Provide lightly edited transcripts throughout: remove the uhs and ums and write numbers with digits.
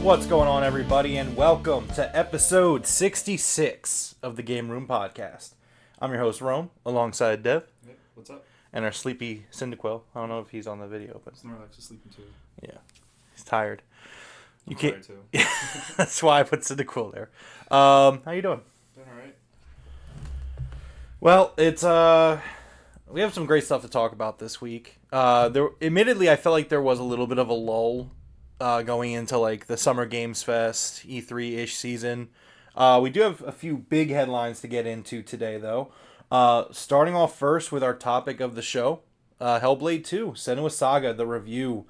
What's going on, everybody, and welcome to episode 66 of the Game Room Podcast. I'm your host, Rome, alongside Dev. Hey, what's up? And our sleepy Cyndaquil. I don't know if he's on the video, but Snorlax is sleeping too. Yeah, he's tired. I'm tired too. That's why I put Cyndaquil there. How you doing? Doing alright. Well, it's we have some great stuff to talk about this week. Admittedly, I felt like there was a little bit of a lull going into like the Summer Games Fest E3-ish season. We do have a few big headlines to get into today, though. Starting off first with our topic of the show, Hellblade 2, Senua's Saga, the review.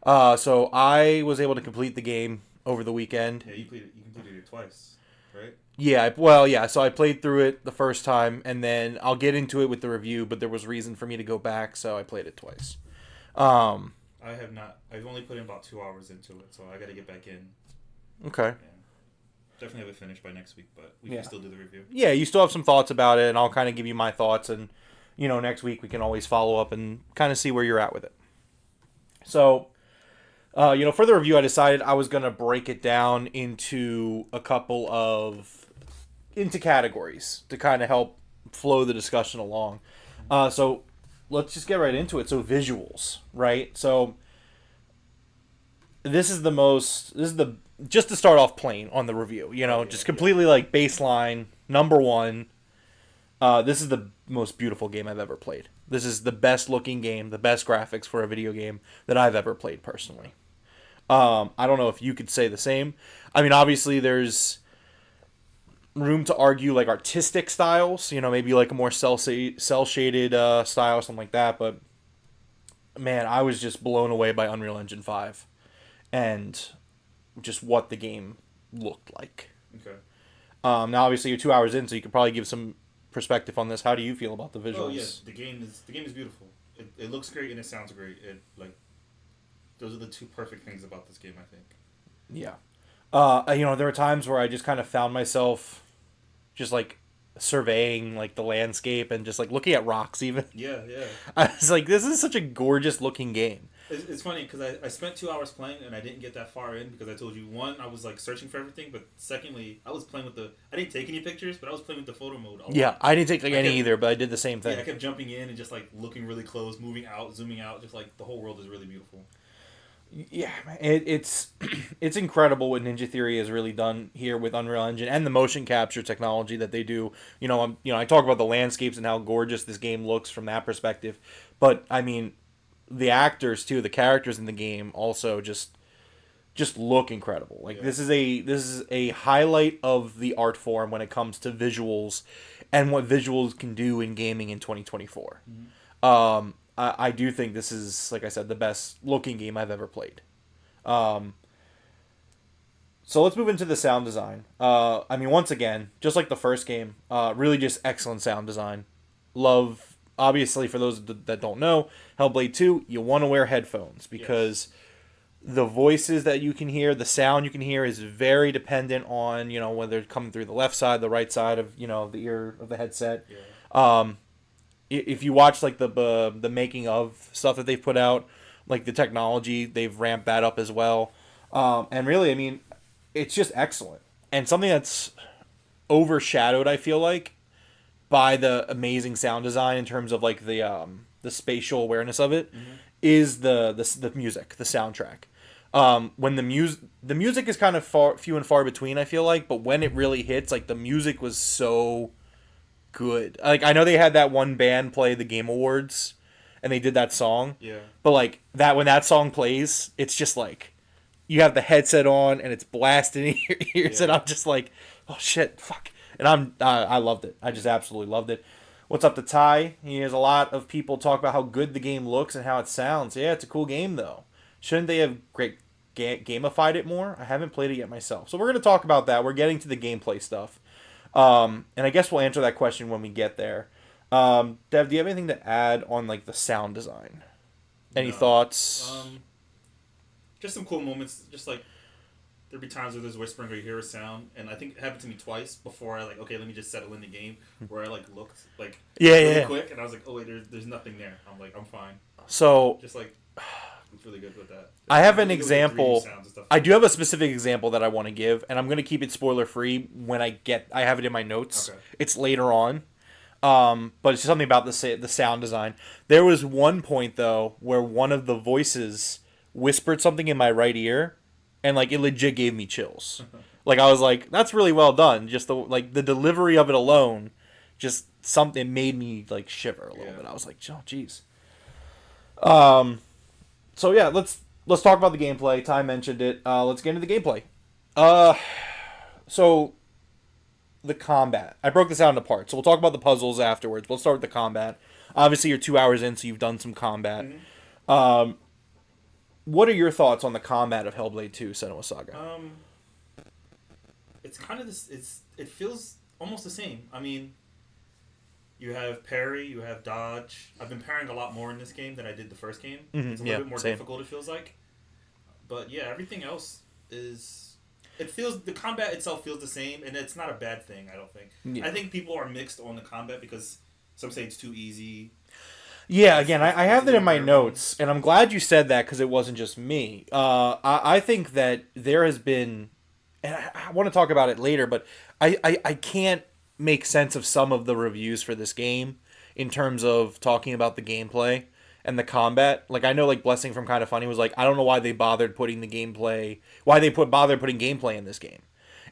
So I was able to complete the game over the weekend. Yeah, you completed it twice, right? Yeah. So I played through it the first time, and then I'll get into it with the review. But there was reason for me to go back, so I played it twice. I have not. I've only put in about 2 hours into it, so I got to get back in. Okay. And definitely have it finished by next week, but we can still do the review. Yeah, you still have some thoughts about it, and I'll kind of give you my thoughts, and next week we can always follow up and kind of see where you're at with it. So, for the review, I decided I was gonna break it down into into categories to kind of help flow the discussion along. So let's just get right into it. So visuals, right? So this is the just to start off plain on the review, just completely like baseline number one. This is the most beautiful game I've ever played. This is the best looking game, the best graphics for a video game that I've ever played personally. I don't know if you could say the same. I mean, obviously there's room to argue like artistic styles, maybe like a more cell shaded style, something like that. But man, I was just blown away by Unreal Engine 5 and just what the game looked like. Okay. Now, obviously, you're 2 hours in, so you could probably give some perspective on this. How do you feel about the visuals? Oh yeah, the game is beautiful. It looks great and it sounds great. Those are the two perfect things about this game, I think. Yeah. There were times where I just kind of found myself just like surveying like the landscape and just like looking at rocks even. Yeah. I was like, this is such a gorgeous looking game. It's funny because I spent 2 hours playing and I didn't get that far in because I told you, one, I was like searching for everything, but secondly, I was playing with I didn't take any pictures, but I was playing with the photo mode a lot. Yeah, I didn't take like any either, but I did the same thing. Yeah, I kept jumping in and just like looking really close, moving out, zooming out, just like the whole world is really beautiful. Yeah, it's incredible what Ninja Theory has really done here with Unreal Engine and the motion capture technology that they do. I talk about the landscapes and how gorgeous this game looks from that perspective, but I mean, the actors too, the characters in the game also just look incredible. Like this is a highlight of the art form when it comes to visuals and what visuals can do in gaming in 2024. Mm-hmm. I do think this is, like I said, the best looking game I've ever played. So let's move into the sound design. I mean, once again, just like the first game, really just excellent sound design. Love, obviously, for those that don't know, Hellblade 2, you want to wear headphones because the voices that you can hear, the sound you can hear is very dependent on, whether it's coming through the left side, the right side of, the ear of the headset. Yeah. If you watch like the making of stuff that they've put out, like the technology, they've ramped that up as well. And really, I mean, it's just excellent. And something that's overshadowed, I feel like, by the amazing sound design in terms of like the spatial awareness of it, mm-hmm. is the music, the soundtrack. When the music is kind of few and far between, I feel like, but when it really hits, like the music was so good. Like I know they had that one band play the Game Awards and they did that song. Yeah. But like that when that song plays, it's just like you have the headset on and it's blasting in your ears and I'm just like, oh shit, fuck. And I loved it. I just absolutely loved it. What's up to Ty? He has a lot of people talk about how good the game looks and how it sounds. Yeah, it's a cool game though. Shouldn't they have gamified it more? I haven't played it yet myself. So we're going to talk about that. We're getting to the gameplay stuff. And I guess we'll answer that question when we get there. Dev, do you have anything to add on like the sound design? Any thoughts? Just some cool moments. Just like there'd be times where there's whispering or you hear a sound, and I think it happened to me twice before I like, okay, let me just settle in the game, where I like looked like really quick, and I was like, oh wait, there's nothing there. I'm like, I'm fine. So just like it's really good with that. I have an example. I do have a specific example that I want to give, and I'm going to keep it spoiler free when I have it in my notes. Okay. It's later on. But it's something about the sound design. There was one point though where one of the voices whispered something in my right ear, and like it legit gave me chills. Like I was like, that's really well done. Just the delivery of it alone, just something made me like shiver a little bit. I was like, oh jeez. So yeah, let's talk about the gameplay. Ty mentioned it. Let's get into the gameplay. So the combat. I broke this out into parts. So we'll talk about the puzzles afterwards. We'll start with the combat. Obviously, you're 2 hours in, so you've done some combat. Mm-hmm. what are your thoughts on the combat of Hellblade 2: Senua's Saga? It's kind of this. It feels almost the same. I mean, you have parry, you have dodge. I've been parrying a lot more in this game than I did the first game. Mm-hmm. It's a little bit more difficult. It feels like, but yeah, everything else is. It feels the combat itself feels the same, and it's not a bad thing. I don't think. Yeah. I think people are mixed on the combat because some say it's too easy. Yeah, again, I have that in my notes, and I'm glad you said that because it wasn't just me. I think that there has been, and I want to talk about it later, but I can't make sense of some of the reviews for this game in terms of talking about the gameplay and the combat. Like, I know, like, Blessing from Kinda Funny was like, I don't know why they bothered putting bothered putting gameplay in this game.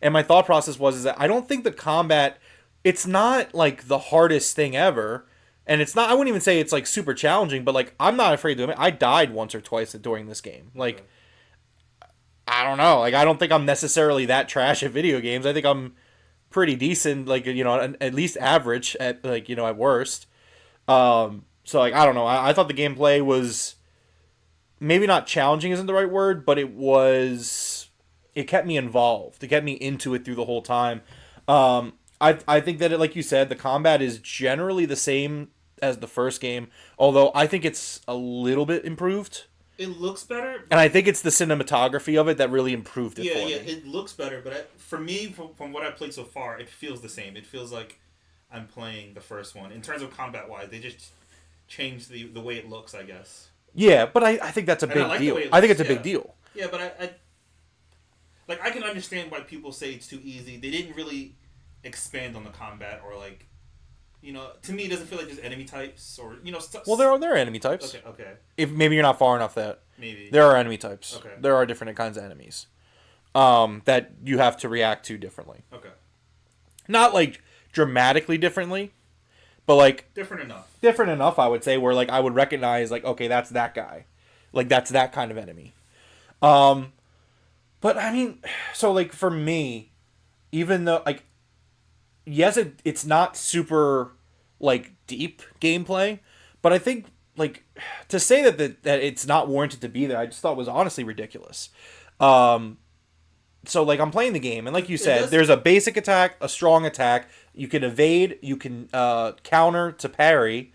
And my thought process is that I don't think the combat, it's not, like, the hardest thing ever. And it's not, I wouldn't even say it's, like, super challenging, but, like, I'm not afraid to admit, I died once or twice during this game. Like, I don't know. Like, I don't think I'm necessarily that trash at video games. I think I'm pretty decent, like, you know, at least average at, like, you know, at worst. So, like, I don't know. I thought the gameplay was maybe not challenging isn't the right word, but it kept me involved. It kept me into it through the whole time. I think that, like you said, the combat is generally the same as the first game, although I think it's a little bit improved. It looks better. And I think it's the cinematography of it that really improved it for me. Yeah, it looks better, but for me, from what I've played so far, it feels the same. It feels like I'm playing the first one. In terms of combat-wise, they just changed the way it looks, I guess. Yeah, but I think that's a big deal. I think it's a big deal. Yeah, but I can understand why people say it's too easy. They didn't really expand on the combat, or, like, you know, to me it doesn't feel like there's enemy types, or, you know, well, there are enemy types. Okay. If maybe you're not far enough, that maybe there are enemy types. Okay. There are different kinds of enemies, that you have to react to differently. Okay. Not like dramatically differently, but like different enough. Different enough, I would say, where, like, I would recognize, like, okay, that's that guy, like, that's that kind of enemy. But I mean, so, like, for me, even though, like, yes, it's not super, like, deep gameplay, but I think, like, to say that it's not warranted to be there, I just thought was honestly ridiculous. So, like, I'm playing the game, and like you said, there's a basic attack, a strong attack, you can evade, you can counter to parry,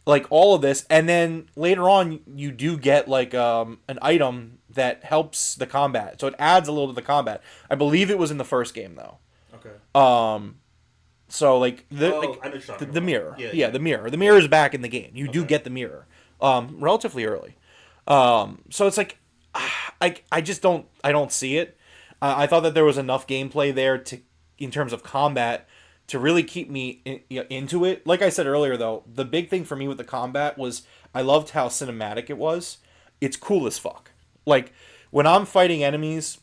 like, all of this, and then later on, you do get, like, an item that helps the combat, so it adds a little to the combat. I believe it was in the first game, though. Okay. So, like, the mirror. Yeah, the mirror. The mirror is back in the game. You do get the mirror. Relatively early. So it's like, I just don't see it. I thought that there was enough gameplay there in terms of combat to really keep me into it. Like I said earlier, though, the big thing for me with the combat was I loved how cinematic it was. It's cool as fuck. Like, when I'm fighting enemies,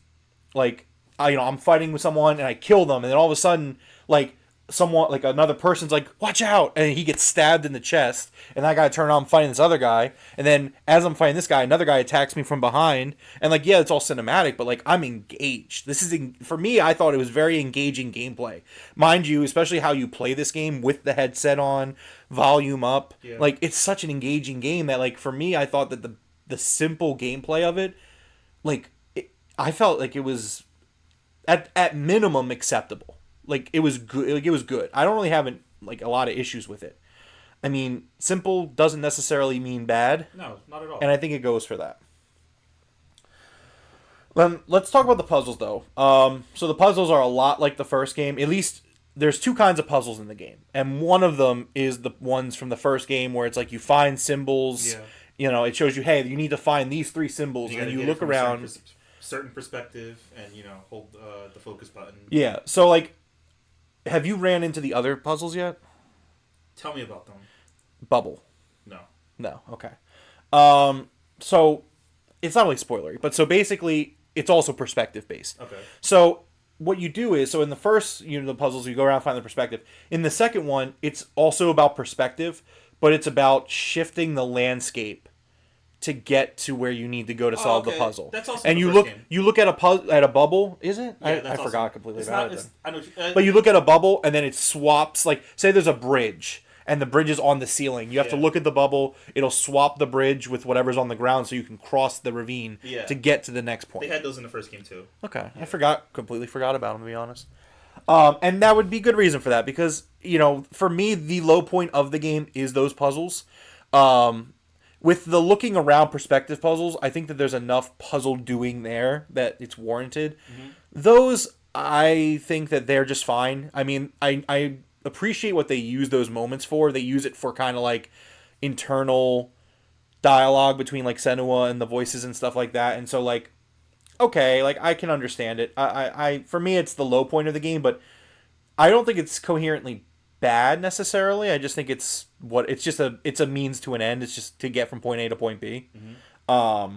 like, I'm fighting with someone and I kill them, and then all of a sudden, like, someone, like, another person's like, watch out, and he gets stabbed in the chest, and I gotta turn around, I'm fighting this other guy, and then as I'm fighting this guy, another guy attacks me from behind, and, like, yeah, it's all cinematic, but, like, I'm engaged. This is, for me, I thought it was very engaging gameplay. Mind you, especially how you play this game with the headset on, volume up, like, it's such an engaging game that, like, for me, I thought that the simple gameplay of it, like, I felt like it was, at minimum, acceptable. Like, it was good. Like, it was good. I don't really have a lot of issues with it. I mean, simple doesn't necessarily mean bad. No, not at all. And I think it goes for that. Let's talk about the puzzles, though. So the puzzles are a lot like the first game. At least there's two kinds of puzzles in the game, and one of them is the ones from the first game where it's like you find symbols. Yeah. You know, it shows you, hey, you need to find these 3 symbols, and you look around. Certain perspective, and, you know, hold the focus button. Yeah. So, like, have you ran into the other puzzles yet? Tell me about them. Bubble. No. Okay. So it's not really spoilery, but so basically it's also perspective based. Okay. So what you do is, so in the first, the puzzles, you go around and find the perspective. In the second one, it's also about perspective, but it's about shifting the landscape to get to where you need to go to solve the puzzle. That's also and the you first look game. You look at a bubble, is it? Yeah, I forgot completely about it. I know, But you look at a bubble and then it swaps, like, say there's a bridge, and the bridge is on the ceiling. You have to look at the bubble. It'll swap the bridge with whatever's on the ground so you can cross the ravine to get to the next point. They had those in the first game too. Okay. I completely forgot about them, to be honest. And that would be good reason for that because, for me, the low point of the game is those puzzles. With the looking around perspective puzzles, I think that there's enough puzzle doing there that it's warranted. Mm-hmm. Those, I think that they're just fine. I mean, I appreciate what they use those moments for. They use it for kind of like internal dialogue between like Senua and the voices and stuff like that. And so like, okay, like I can understand it. I for me, it's the low point of the game, but I don't think it's coherently bad necessarily. I just think it's a means to an end. It's just to get from point A to point B. Mm-hmm.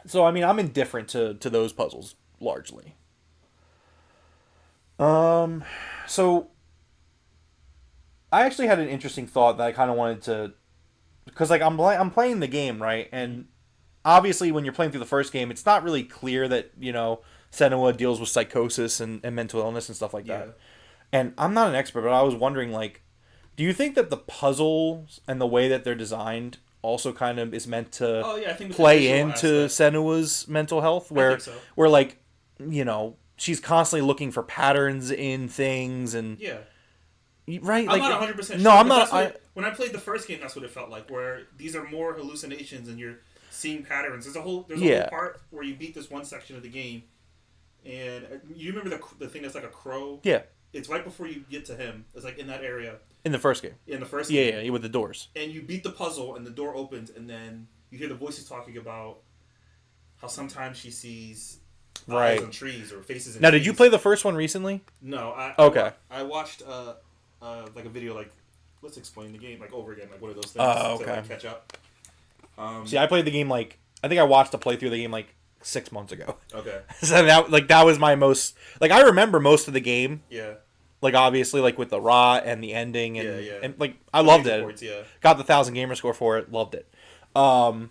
So I mean, I'm indifferent to those puzzles largely. So I actually had an interesting thought that I kind of wanted to, because like I'm playing the game, right, and obviously when you're playing through the first game, it's not really clear that Senua deals with psychosis and mental illness and stuff like that. And I'm not an expert, but I was wondering, like, do you think that the puzzles and the way that they're designed also kind of is meant to play into Senua's mental health? Where, like, she's constantly looking for patterns in things and... Yeah. Right? I'm not 100% sure. No, I'm not... When I played the first game, that's what it felt like, where these are more hallucinations and you're seeing patterns. There's a whole part where you beat this one section of the game, and you remember the thing that's like a crow? Yeah. It's right before you get to him. It's like in that area. In the first game. Yeah, with the doors. And you beat the puzzle, and the door opens, and then you hear the voices talking about how sometimes she sees eyes on trees or faces in trees. Now, did you play the first one recently? No. I watched like a video like, let's explain the game like over again, like one of those things to like, catch up. See, I played the game I think I watched a playthrough of the game 6 months ago. Okay. So that was my most... I remember most of the game. Yeah. Obviously, with the rot and the ending. And, and I loved it. Points, yeah. Got the 1,000 gamer score for it. Loved it. But,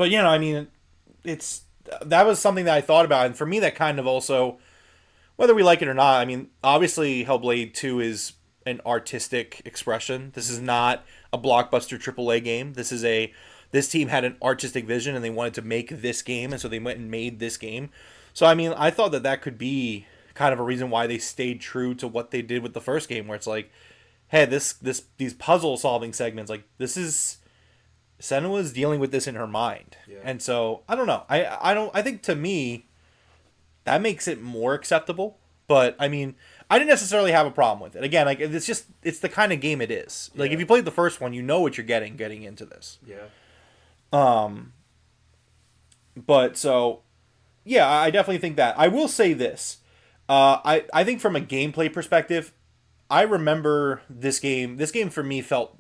I mean, that was something that I thought about. And for me, that kind of also... Whether we like it or not, I mean, obviously, Hellblade 2 is an artistic expression. This is not a blockbuster AAA game. This team had an artistic vision and they wanted to make this game, and so they went and made this game. So, I mean, I thought that could be kind of a reason why they stayed true to what they did with the first game, where it's like, hey, these puzzle-solving segments, this is... Senua's dealing with this in her mind. Yeah. And so, I don't know. I think, to me, that makes it more acceptable. But, I mean, I didn't necessarily have a problem with it. Again, it's the kind of game it is. Yeah. If you played the first one, you know what you're getting into this. Yeah. But so, yeah, I definitely think that. I will say this. I think from a gameplay perspective, I remember this game. This game for me felt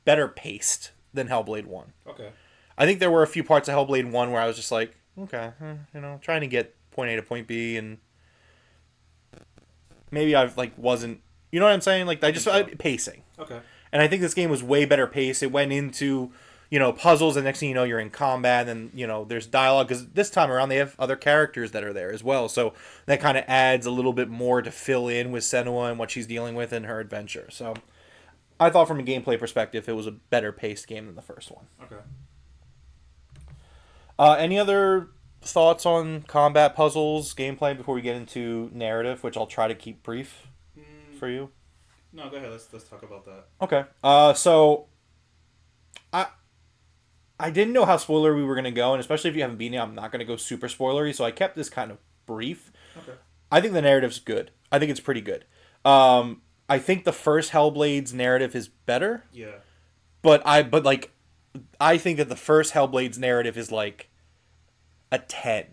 better paced than Hellblade 1. Okay. I think there were a few parts of Hellblade 1 where I was just like, okay, trying to get point A to point B, and maybe I wasn't, you know what I'm saying? Pacing. Okay. And I think this game was way better paced. It went into, puzzles, and next thing you know, you're in combat, and, there's dialogue, because this time around they have other characters that are there as well, so that kind of adds a little bit more to fill in with Senua and what she's dealing with in her adventure. So I thought from a gameplay perspective, it was a better paced game than the first one. Okay. Any other thoughts on combat, puzzles, gameplay before we get into narrative, which I'll try to keep brief for you? No, go ahead. Let's talk about that. Okay. So I didn't know how spoiler we were going to go, and especially if you haven't been here, I'm not going to go super spoilery, so I kept this kind of brief. Okay. I think the narrative's good. I think it's pretty good. I think the first Hellblade's narrative is better. Yeah. But I think that the first Hellblade's narrative is a 10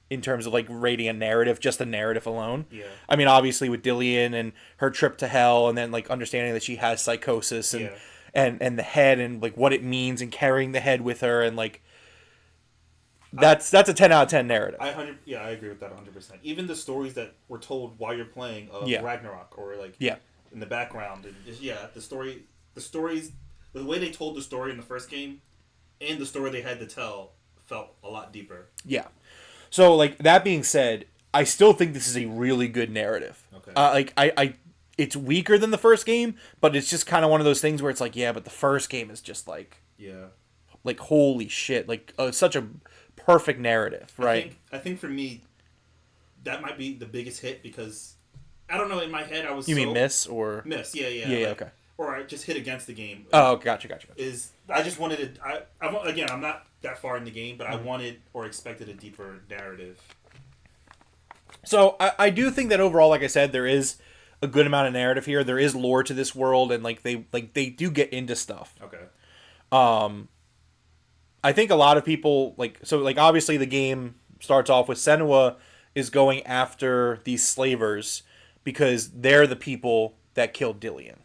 in terms of rating a narrative, just the narrative alone. Yeah. I mean, obviously with Dillian and her trip to hell, and then understanding that she has psychosis and and the head and what it means, and carrying the head with her, and that's a 10 out of 10 narrative. I agree with that 100%. Even the stories that were told while you're playing of Ragnarok, or in the background, and the stories, the way they told the story in the first game and the story they had to tell felt a lot deeper. Yeah. So that being said, I still think this is a really good narrative. Okay. it's weaker than the first game, but it's just kind of one of those things where it's like, yeah, but the first game is just like, yeah, like holy shit, like such a perfect narrative, right? I think for me, that might be the biggest hit because I don't know. In my head, I was. You mean miss or miss? Yeah, yeah, like, okay. Or I just hit against the game. Oh, gotcha. Is I just wanted to. Again, I'm not that far in the game, but I wanted or expected a deeper narrative. So I do think that overall, like I said, there is a good amount of narrative here. There is lore to this world, and like they do get into stuff. Okay. I think a lot of people obviously the game starts off with Senua is going after these slavers because they're the people that killed Dillian,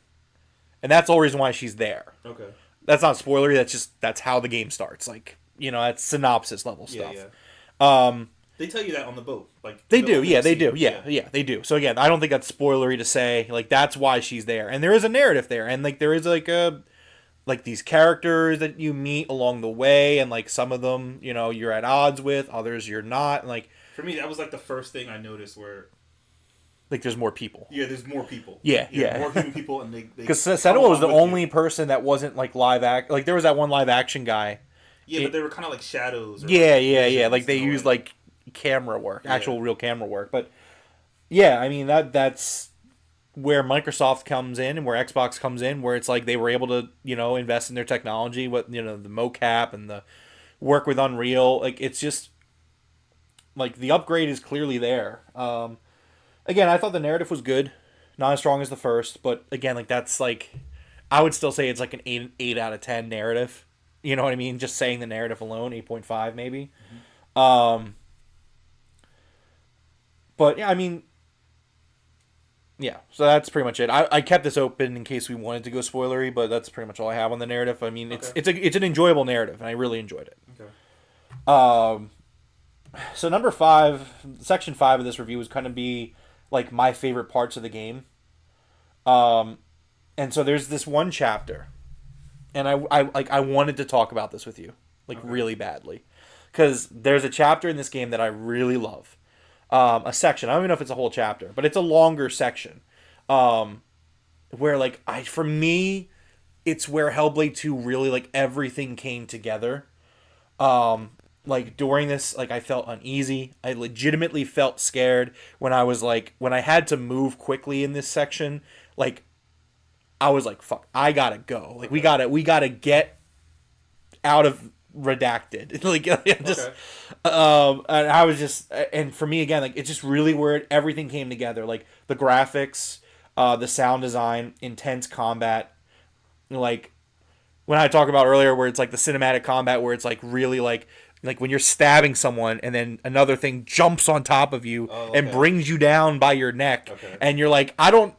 and that's the whole reason why she's there. Okay. That's not spoilery. That's how the game starts. Like, that's synopsis level stuff. Yeah. They tell you that on the boat. Like they do. Yeah, they do. Yeah, they do. So again, I don't think that's spoilery to say like that's why she's there, and there is a narrative there, and like there is like these characters that you meet along the way, and like some of them, you're at odds with, others you're not. And like for me, that was like the first thing I noticed where like there's more people. Yeah, there's more people. Yeah. More human people, and they because Senua was the only person that wasn't like live act. Like there was that one live action guy. Yeah, but they were kind of like shadows. Or yeah. Like they used like camera work, actual real camera work. But yeah, I mean that's where Microsoft comes in and where Xbox comes in, where it's like they were able to, invest in their technology, the mocap and the work with Unreal. Like it's just like the upgrade is clearly there. Again, I thought the narrative was good, not as strong as the first, but again, like that's like I would still say it's like an 8 out of 10 narrative. You know what I mean? Just saying the narrative alone, 8.5 maybe. Mm-hmm. But yeah, I mean, yeah, so that's pretty much it. I kept this open in case we wanted to go spoilery, but that's pretty much all I have on the narrative. I mean, it's an enjoyable narrative, and I really enjoyed it. Okay. So number 5, section 5 of this review is going to be like my favorite parts of the game. And so there's this one chapter, and I wanted to talk about this with you, really badly, because there's a chapter in this game that I really love. A section. I don't even know if it's a whole chapter, but it's a longer section. Where for me, it's where Hellblade 2 really everything came together. During this, I felt uneasy. I legitimately felt scared when I was when I had to move quickly in this section. I was like, fuck, I gotta go. We gotta get out of redacted. And I was just, and for me again, it's just really where everything came together. The graphics, the sound design, intense combat. When I talked about earlier, where it's the cinematic combat, where it's really like when you're stabbing someone and then another thing jumps on top of you and brings you down by your neck, and you're like, I don't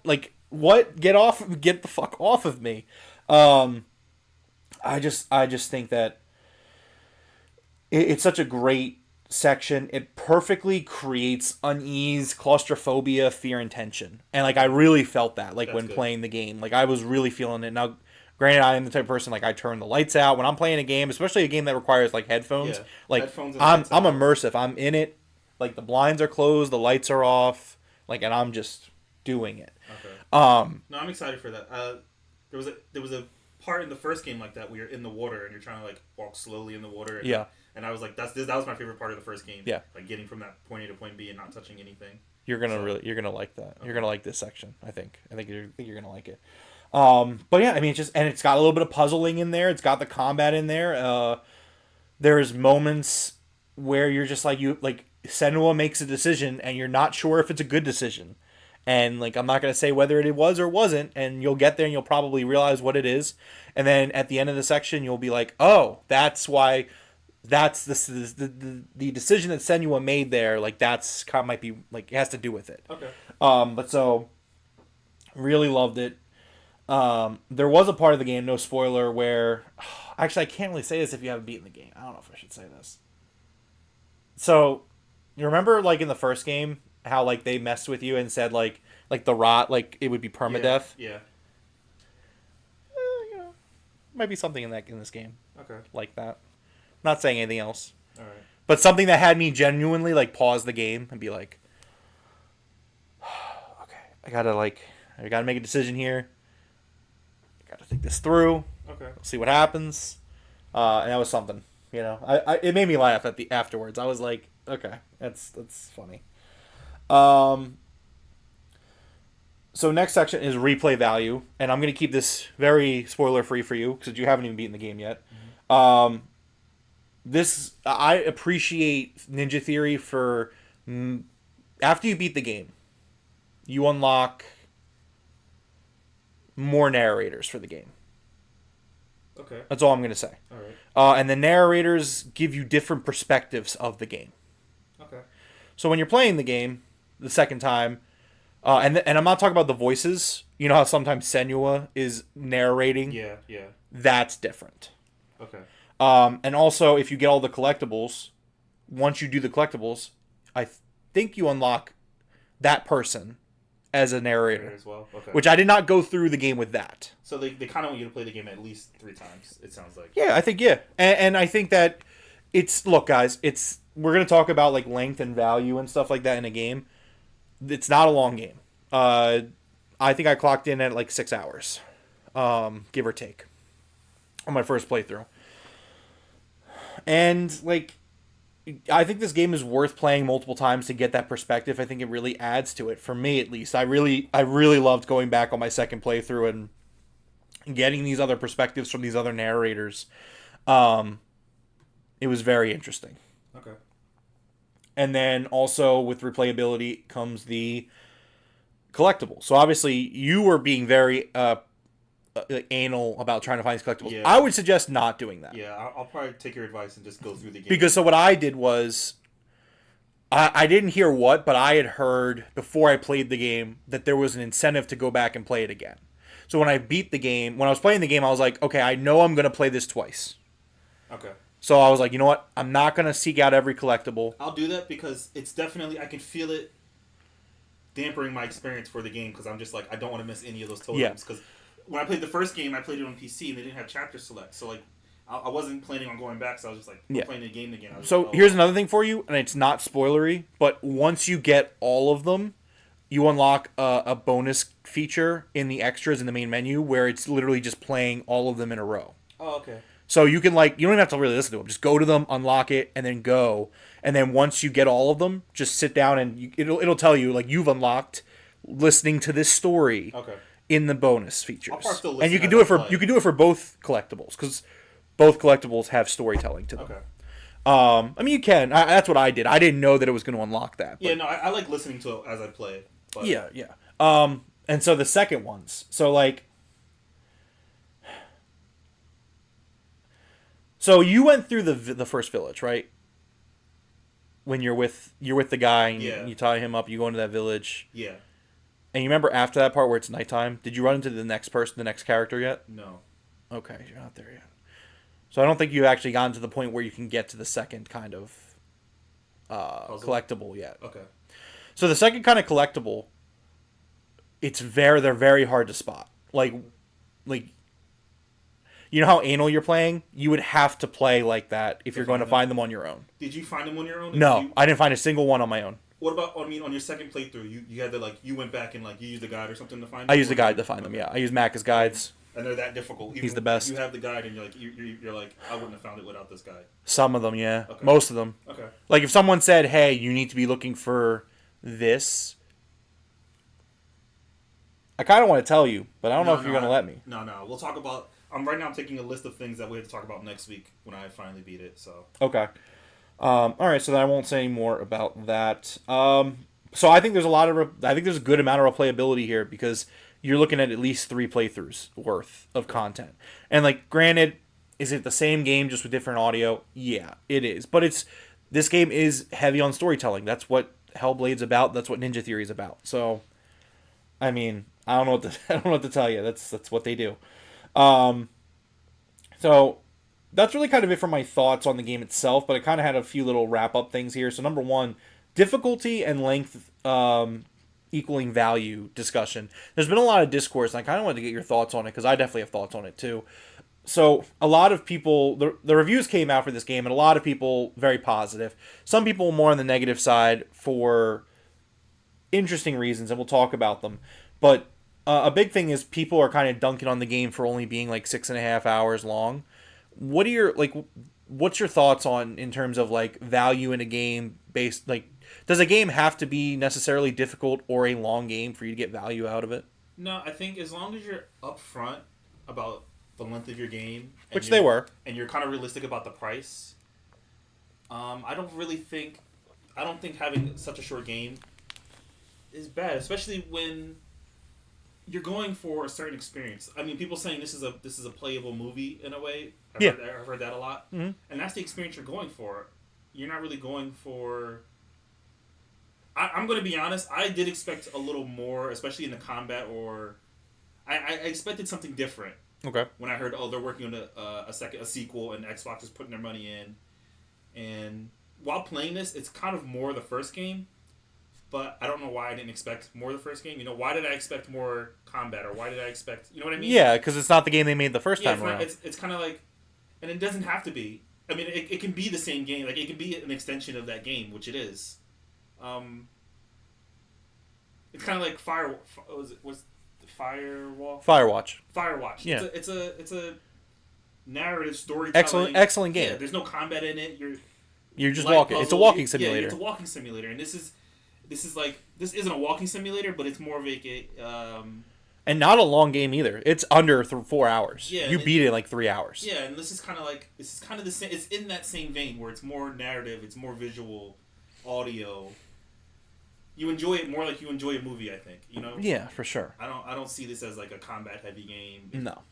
what? Get the fuck off of me. I just think that it's such a great section. It perfectly creates unease, claustrophobia, fear, and tension. And I really felt that when playing the game. I was really feeling it. Now, granted, I am the type of person I turn the lights out when I'm playing a game, especially a game that requires headphones. Yeah. Headphones and I'm immersive. I'm in it. The blinds are closed, the lights are off, and I'm just doing it. Okay. No, I'm excited for that. There was a part in the first game like that where you're in the water and you're trying to walk slowly in the water. And, and I was like, that was my favorite part of the first game. Yeah. Getting from that point A to point B and not touching anything. You're gonna like that. Okay. You're gonna like this section. I think you're gonna like it. But yeah, I mean, it's got a little bit of puzzling in there. It's got the combat in there. There's moments where you're just Senua makes a decision and you're not sure if it's a good decision. And I'm not going to say whether it was or wasn't, and you'll get there and you'll probably realize what it is. And then at the end of the section, you'll be like, oh, that's why, that's the decision that Senua made there. That's might be it has to do with it. Okay. But so really loved it. There was a part of the game, no spoiler, where actually I can't really say this if you haven't beaten the game. I don't know if I should say this. So you remember in the first game how they messed with you and said the rot it would be permadeath. Yeah. Might be something in this game. Okay. Like that. Not saying anything else. All right. But something that had me genuinely pause the game and be like, okay, I I got to make a decision here. I got to think this through. Okay. See what happens. And that was something. You know, it made me laugh afterwards. I was like, okay, that's funny. So next section is replay value, and I'm going to keep this very spoiler free for you because you haven't even beaten the game yet. Mm-hmm. I appreciate Ninja Theory for after you beat the game, you unlock more narrators for the game. Okay. That's all I'm going to say. All right. And the narrators give you different perspectives of the game. Okay. So when you're playing the game the second time, and I'm not talking about the voices. You know how sometimes Senua is narrating? Yeah. That's different. Okay. And also, if you get all the collectibles, once you do the collectibles, I think you unlock that person as a narrator as well. Okay. Which I did not go through the game with that. So they kind of want you to play the game at least 3 times. It sounds like. Yeah, I think and I think that look, guys, we're gonna talk about like length and value and stuff like that in a game. It's not a long game. I think I clocked in at like 6 hours, give or take, on my first playthrough. And like, I think this game is worth playing multiple times to get that perspective. I think it really adds to it, for me at least. I really loved going back on my second playthrough and getting these other perspectives from these other narrators. It was very interesting. Okay. And then also with replayability comes the collectible. So obviously you were being very anal about trying to find these collectibles. Yeah. I would suggest not doing that. Yeah, I'll probably take your advice and just go through the game. Because so what I did was, I didn't hear what, but I had heard before I played the game that there was an incentive to go back and play it again. So when I beat the game, when I was playing the game, I was like, okay, I know I'm going to play this twice. Okay. So I was like, you know what? I'm not going to seek out every collectible. I'll do that because it's definitely, I can feel it dampering my experience for the game because I'm just like, I don't want to miss any of those totems. Because when I played the first game, I played it on PC and they didn't have chapter select. So like, I wasn't planning on going back, so I was just like, playing the game again. So here's another thing for you, and it's not spoilery, but once you get all of them, you unlock a bonus feature in the extras in the main menu where it's literally just playing all of them in a row. Oh, okay. So you can, like, you don't even have to really listen to them. Just go to them, unlock it, and then go. And then once you get all of them, just sit down and it'll tell you, like, you've unlocked listening to this story in the bonus features. And you can do it for both collectibles because both collectibles have storytelling to them. Okay. I mean, you can. That's what I did. I didn't know that it was going to unlock that. Yeah, no, I like listening to it as I play. But... Yeah. And so the second ones. So, like... So you went through the first village, right? When you're with the guy and you tie him up, you go into that village. Yeah. And you remember after that part where it's nighttime, did you run into the next person, the next character yet? No. Okay, you're not there yet. So I don't think you've actually gotten to the point where you can get to the second kind of collectible yet. Okay. So the second kind of collectible, they're very hard to spot. Like you know how anal you're playing? You would have to play like that if you're going to find them on your own. Did you find them on your own? No, I didn't find a single one on my own. What about, on your second playthrough, you had to, like, you went back and, like, you used a guide or something to find them? I used a guide to find them, yeah. I used Macca's guides. And they're that difficult. He's the best. You have the guide and you're like, I wouldn't have found it without this guide. Some of them, yeah. Okay. Most of them. Okay. Like, if someone said, hey, you need to be looking for this, I kind of want to tell you, but I don't know if you're going to let me. No. We'll talk about... right now I'm taking a list of things that we have to talk about next week when I finally beat it, so... Okay. All right, so then I won't say any more about that. So I think there's a good amount of replayability here because you're looking at least 3 playthroughs worth of content. And, like, granted, is it the same game just with different audio? Yeah, it is. But this game is heavy on storytelling. That's what Hellblade's about. That's what Ninja Theory's about. So, I mean, I don't know what to tell you. That's what they do. So that's really kind of it for my thoughts on the game itself, but I kind of had a few little wrap-up things here. So number 1, difficulty and length equaling value discussion. There's been a lot of discourse, and I kind of wanted to get your thoughts on it, because I definitely have thoughts on it too. So a lot of people, the reviews came out for this game, and a lot of people very positive. Some people more on the negative side for interesting reasons, and we'll talk about them. But A big thing is people are kind of dunking on the game for only being like 6.5 hours long. What are your like? What's your thoughts on in terms of like value in a game based like? Does a game have to be necessarily difficult or a long game for you to get value out of it? No, I think as long as you're upfront about the length of your game, Which they were, and you're kind of realistic about the price. I don't think having such a short game is bad, especially when you're going for a certain experience. I mean, people saying this is a playable movie in a way. I've heard that a lot, and that's the experience you're going for. You're not really going for. I'm going to be honest. I did expect a little more, especially in the combat, or I expected something different. Okay. When I heard, they're working on a sequel, and Xbox is putting their money in, and while playing this, it's kind of more the first game. But I don't know why I didn't expect more of the first game. You know, why did I expect more combat, or why did I expect, you know what I mean? Yeah, because it's not the game they made the first time around. It's kind of like, and it doesn't have to be. I mean, it can be the same game. Like, it can be an extension of that game, which it is. It's kind of like Firewall? Firewatch. Yeah. It's a narrative storytelling. Excellent game. Yeah, there's no combat in it. You're just walking. It's a walking simulator. Yeah, it's a walking simulator, and this isn't a walking simulator, but it's more of and not a long game either. It's under 4 hours. Yeah, you beat it in like 3 hours. Yeah, and this is kind of the same. It's in that same vein where it's more narrative, it's more visual, audio. You enjoy it more like you enjoy a movie, I think. You know. Yeah, for sure. I don't see this as like a combat heavy game. No.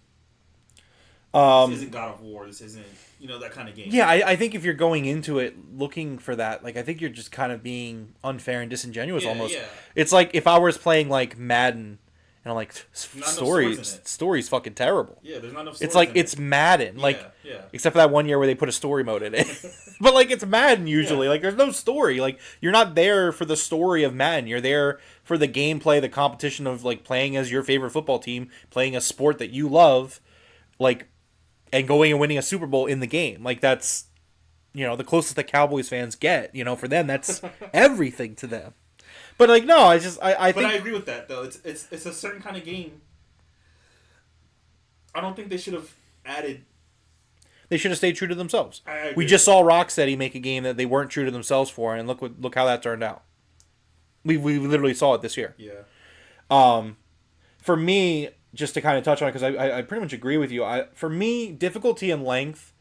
This isn't God of War. This isn't, that kind of game. Yeah, I think if you're going into it looking for that, like, I think you're just kind of being unfair and disingenuous almost. Yeah. It's like if I was playing, like, Madden, and I'm like, story's fucking terrible. Yeah, there's not enough stories. It's like, it's Madden. Like, except for that one year where they put a story mode in it. But, like, it's Madden usually. Yeah. Like, there's no story. Like, you're not there for the story of Madden. You're there for the gameplay, the competition of, like, playing as your favorite football team, playing a sport that you love, like, and going and winning a Super Bowl in the game. Like, that's, the closest that Cowboys fans get. For them, that's everything to them. But, like, no, I think... But I agree with that, though. It's a certain kind of game. I don't think they should have added... They should have stayed true to themselves. We just saw Rocksteady make a game that they weren't true to themselves for, and look how that turned out. We literally saw it this year. Yeah. For me, just to kind of touch on it, because I pretty much agree with you. For me, difficulty and length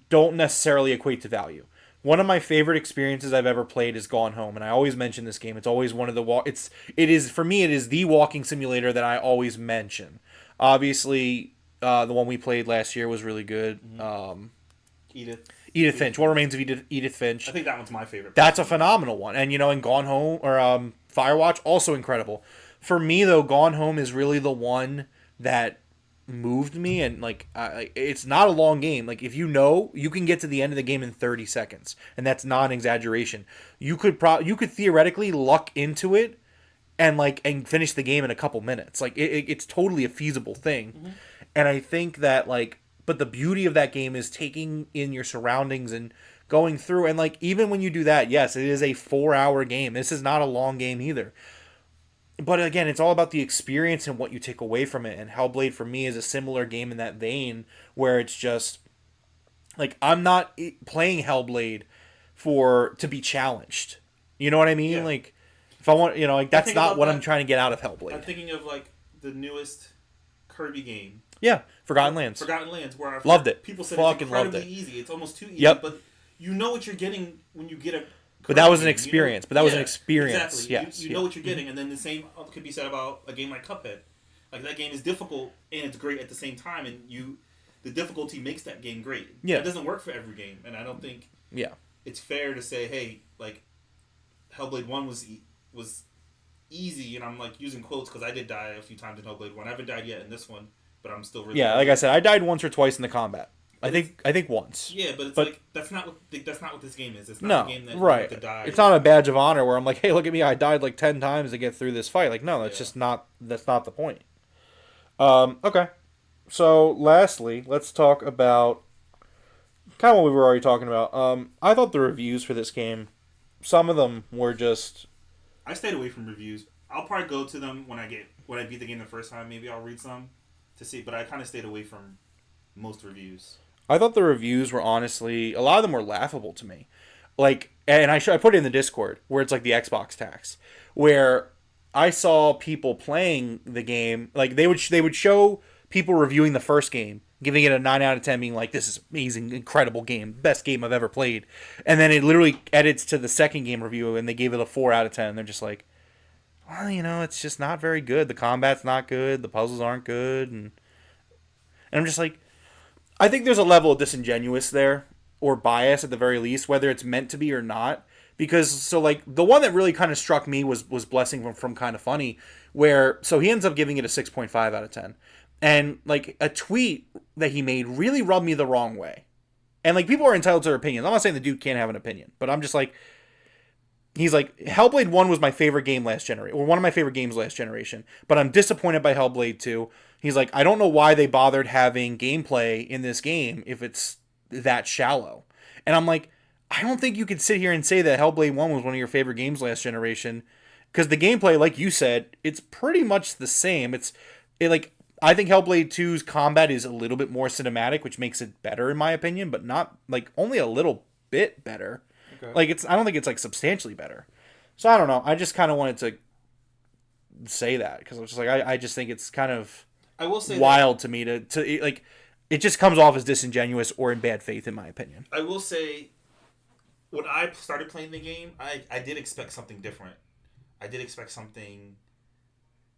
don't necessarily equate to value. One of my favorite experiences I've ever played is Gone Home, and I always mention this game. It's always one of the it is the walking simulator that I always mention. Obviously, the one we played last year was really good. Mm-hmm. Edith Finch. What Remains of Edith Finch? I think that one's my favorite. That's a phenomenal one, and in Gone Home or Firewatch, also incredible. For me though, Gone Home is really the one that moved me, and like it's not a long game. Like, if you can get to the end of the game in 30 seconds, and that's not an exaggeration. You could theoretically luck into it and finish the game in a couple minutes. Like, it's totally a feasible thing. Mm-hmm. And I think that, like, but the beauty of that game is taking in your surroundings and going through, and like, even when you do that, yes, it is a 4-hour game. This is not a long game either. But again, it's all about the experience and what you take away from it. And Hellblade for me is a similar game in that vein, where it's just like, I'm not playing Hellblade to be challenged. You know what I mean? Yeah. Like, if I want, like, that's not what I'm trying to get out of Hellblade. I'm thinking of like the newest Kirby game. Yeah, Forgotten Lands. Where I've loved it. People said fucking it's incredibly loved it. Easy. It's almost too easy. Yep. But you know what you're getting when you get a. But that was an experience. Exactly. Yes. You know what you're getting, and then the same could be said about a game like Cuphead. Like, that game is difficult and it's great at the same time, and the difficulty makes that game great. Yeah. It doesn't work for every game, and I don't think it's fair to say, hey, like, Hellblade 1 was easy, and I'm like using quotes because I did die a few times in Hellblade 1. I haven't died yet in this one, but I'm still really like I said, I died once or twice in the combat. I think once. Yeah, but like, that's not what this game is. It's not a game that you have to die. It's not a badge of honor where I'm like, hey, look at me, I died like 10 times to get through this fight. Like, no, that's not the point. Okay. So lastly, let's talk about kind of what we were already talking about. I thought the reviews for this game, some of them were just... I stayed away from reviews. I'll probably go to them when I beat the game the first time. Maybe I'll read some to see, but I kind of stayed away from most reviews. I thought the reviews were honestly, a lot of them were laughable to me. Like, and I put it in the Discord where it's like the Xbox tax, where I saw people playing the game, like they would show people reviewing the first game, giving it a 9 out of 10, being like, this is amazing, incredible game, best game I've ever played. And then it literally edits to the second game review and they gave it a 4 out of 10. They're just like, well, it's just not very good. The combat's not good. The puzzles aren't good. And I'm just like, I think there's a level of disingenuous there, or bias at the very least, whether it's meant to be or not. Because, so like, the one that really kind of struck me was Blessing from Kind of Funny, where, so he ends up giving it a 6.5 out of 10. And, like, a tweet that he made really rubbed me the wrong way. And, like, people are entitled to their opinions. I'm not saying the dude can't have an opinion, but I'm just like, he's like, Hellblade 1 was my favorite game last generation, or one of my favorite games last generation, but I'm disappointed by Hellblade 2. He's like, I don't know why they bothered having gameplay in this game if it's that shallow. And I'm like, I don't think you could sit here and say that Hellblade 1 was one of your favorite games last generation, because the gameplay, like you said, it's pretty much the same. I think Hellblade 2's combat is a little bit more cinematic, which makes it better in my opinion, but not, like, only a little bit better. Okay. Like, I don't think it's, like, substantially better. So I don't know. I just kind of wanted to say that because I was just like, I just think it's kind of I will say wild to me to like, it just comes off as disingenuous or in bad faith in my opinion. I will say, when I started playing the game, I did expect something different. I did expect something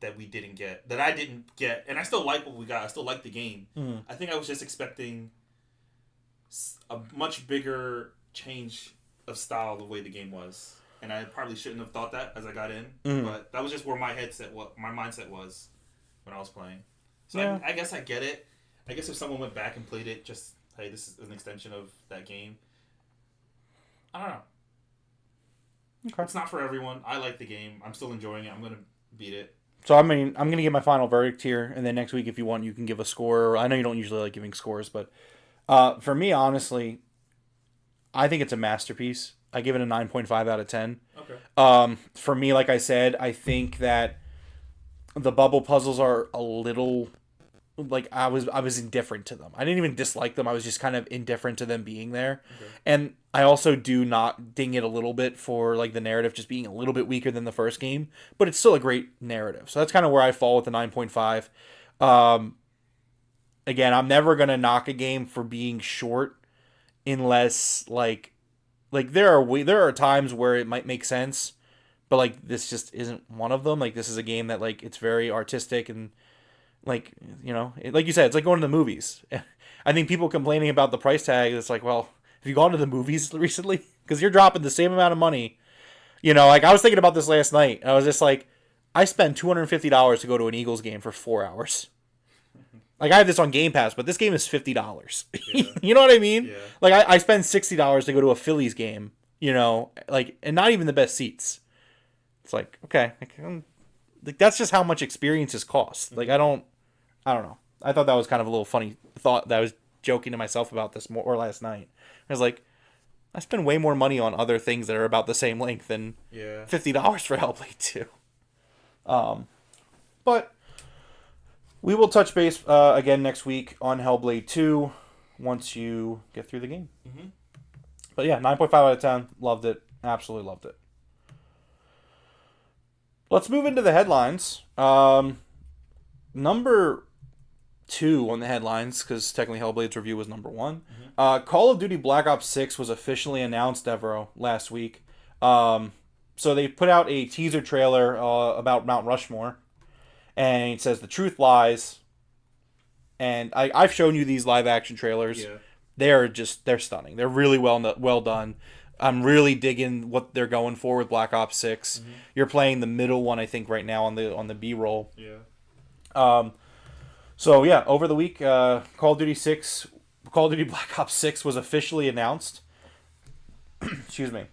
that we didn't get, that I didn't get, and I still like what we got. I still like the game. Mm. I think I was just expecting a much bigger change of style the way the game was, and I probably shouldn't have thought that as I got in. Mm. But that was just where my mindset was when I was playing. So yeah. I guess I get it. I guess if someone went back and played it, just, hey, this is an extension of that game. I don't know. Okay. It's not for everyone. I like the game. I'm still enjoying it. I'm going to beat it. So, I mean, I'm going to give my final verdict here, and then next week, if you want, you can give a score. I know you don't usually like giving scores, but for me, honestly, I think it's a masterpiece. I give it a 9.5 out of 10. Okay. For me, like I said, I think that the bubble puzzles are a little... Like, I was indifferent to them. I didn't even dislike them. I was just kind of indifferent to them being there. Okay. And I also do not ding it a little bit for, like, the narrative just being a little bit weaker than the first game. But it's still a great narrative. So that's kind of where I fall with the 9.5. Again, I'm never going to knock a game for being short unless, like there are times where it might make sense. But, like, this just isn't one of them. Like, this is a game that, like, it's very artistic and... Like, like you said, it's like going to the movies. I think people complaining about the price tag, it's like, well, have you gone to the movies recently? Because you're dropping the same amount of money. Like, I was thinking about this last night. I was just like, I spent $250 to go to an Eagles game for 4 hours. Like, I have this on Game Pass, but this game is $50. Yeah. You know what I mean? Yeah. Like, I spend $60 to go to a Phillies game, like, and not even the best seats. It's like, okay, like, that's just how much experiences cost. Like, I don't know. I thought that was kind of a little funny thought that I was joking to myself about this more or last night. I was like, I spend way more money on other things that are about the same length than $50 for Hellblade 2. But we will touch base again next week on Hellblade 2 once you get through the game. Mm-hmm. But yeah, 9.5 out of 10. Loved it. Absolutely loved it. Let's move into the headlines. Number 2 on the headlines, because technically Hellblade's review was number 1. Mm-hmm. Call of Duty Black-Ops 6 was officially announced, Devro, last week. So they put out a teaser trailer about Mount Rushmore, and it says the truth lies. And I've shown you these live action trailers. Yeah. They're stunning. They're really well done. I'm really digging what they're going for with Black Ops 6. Mm-hmm. You're playing the middle one, I think, right now on the B-roll. Yeah. So yeah, over the week, Call of Duty Black Ops 6 was officially announced. Excuse me.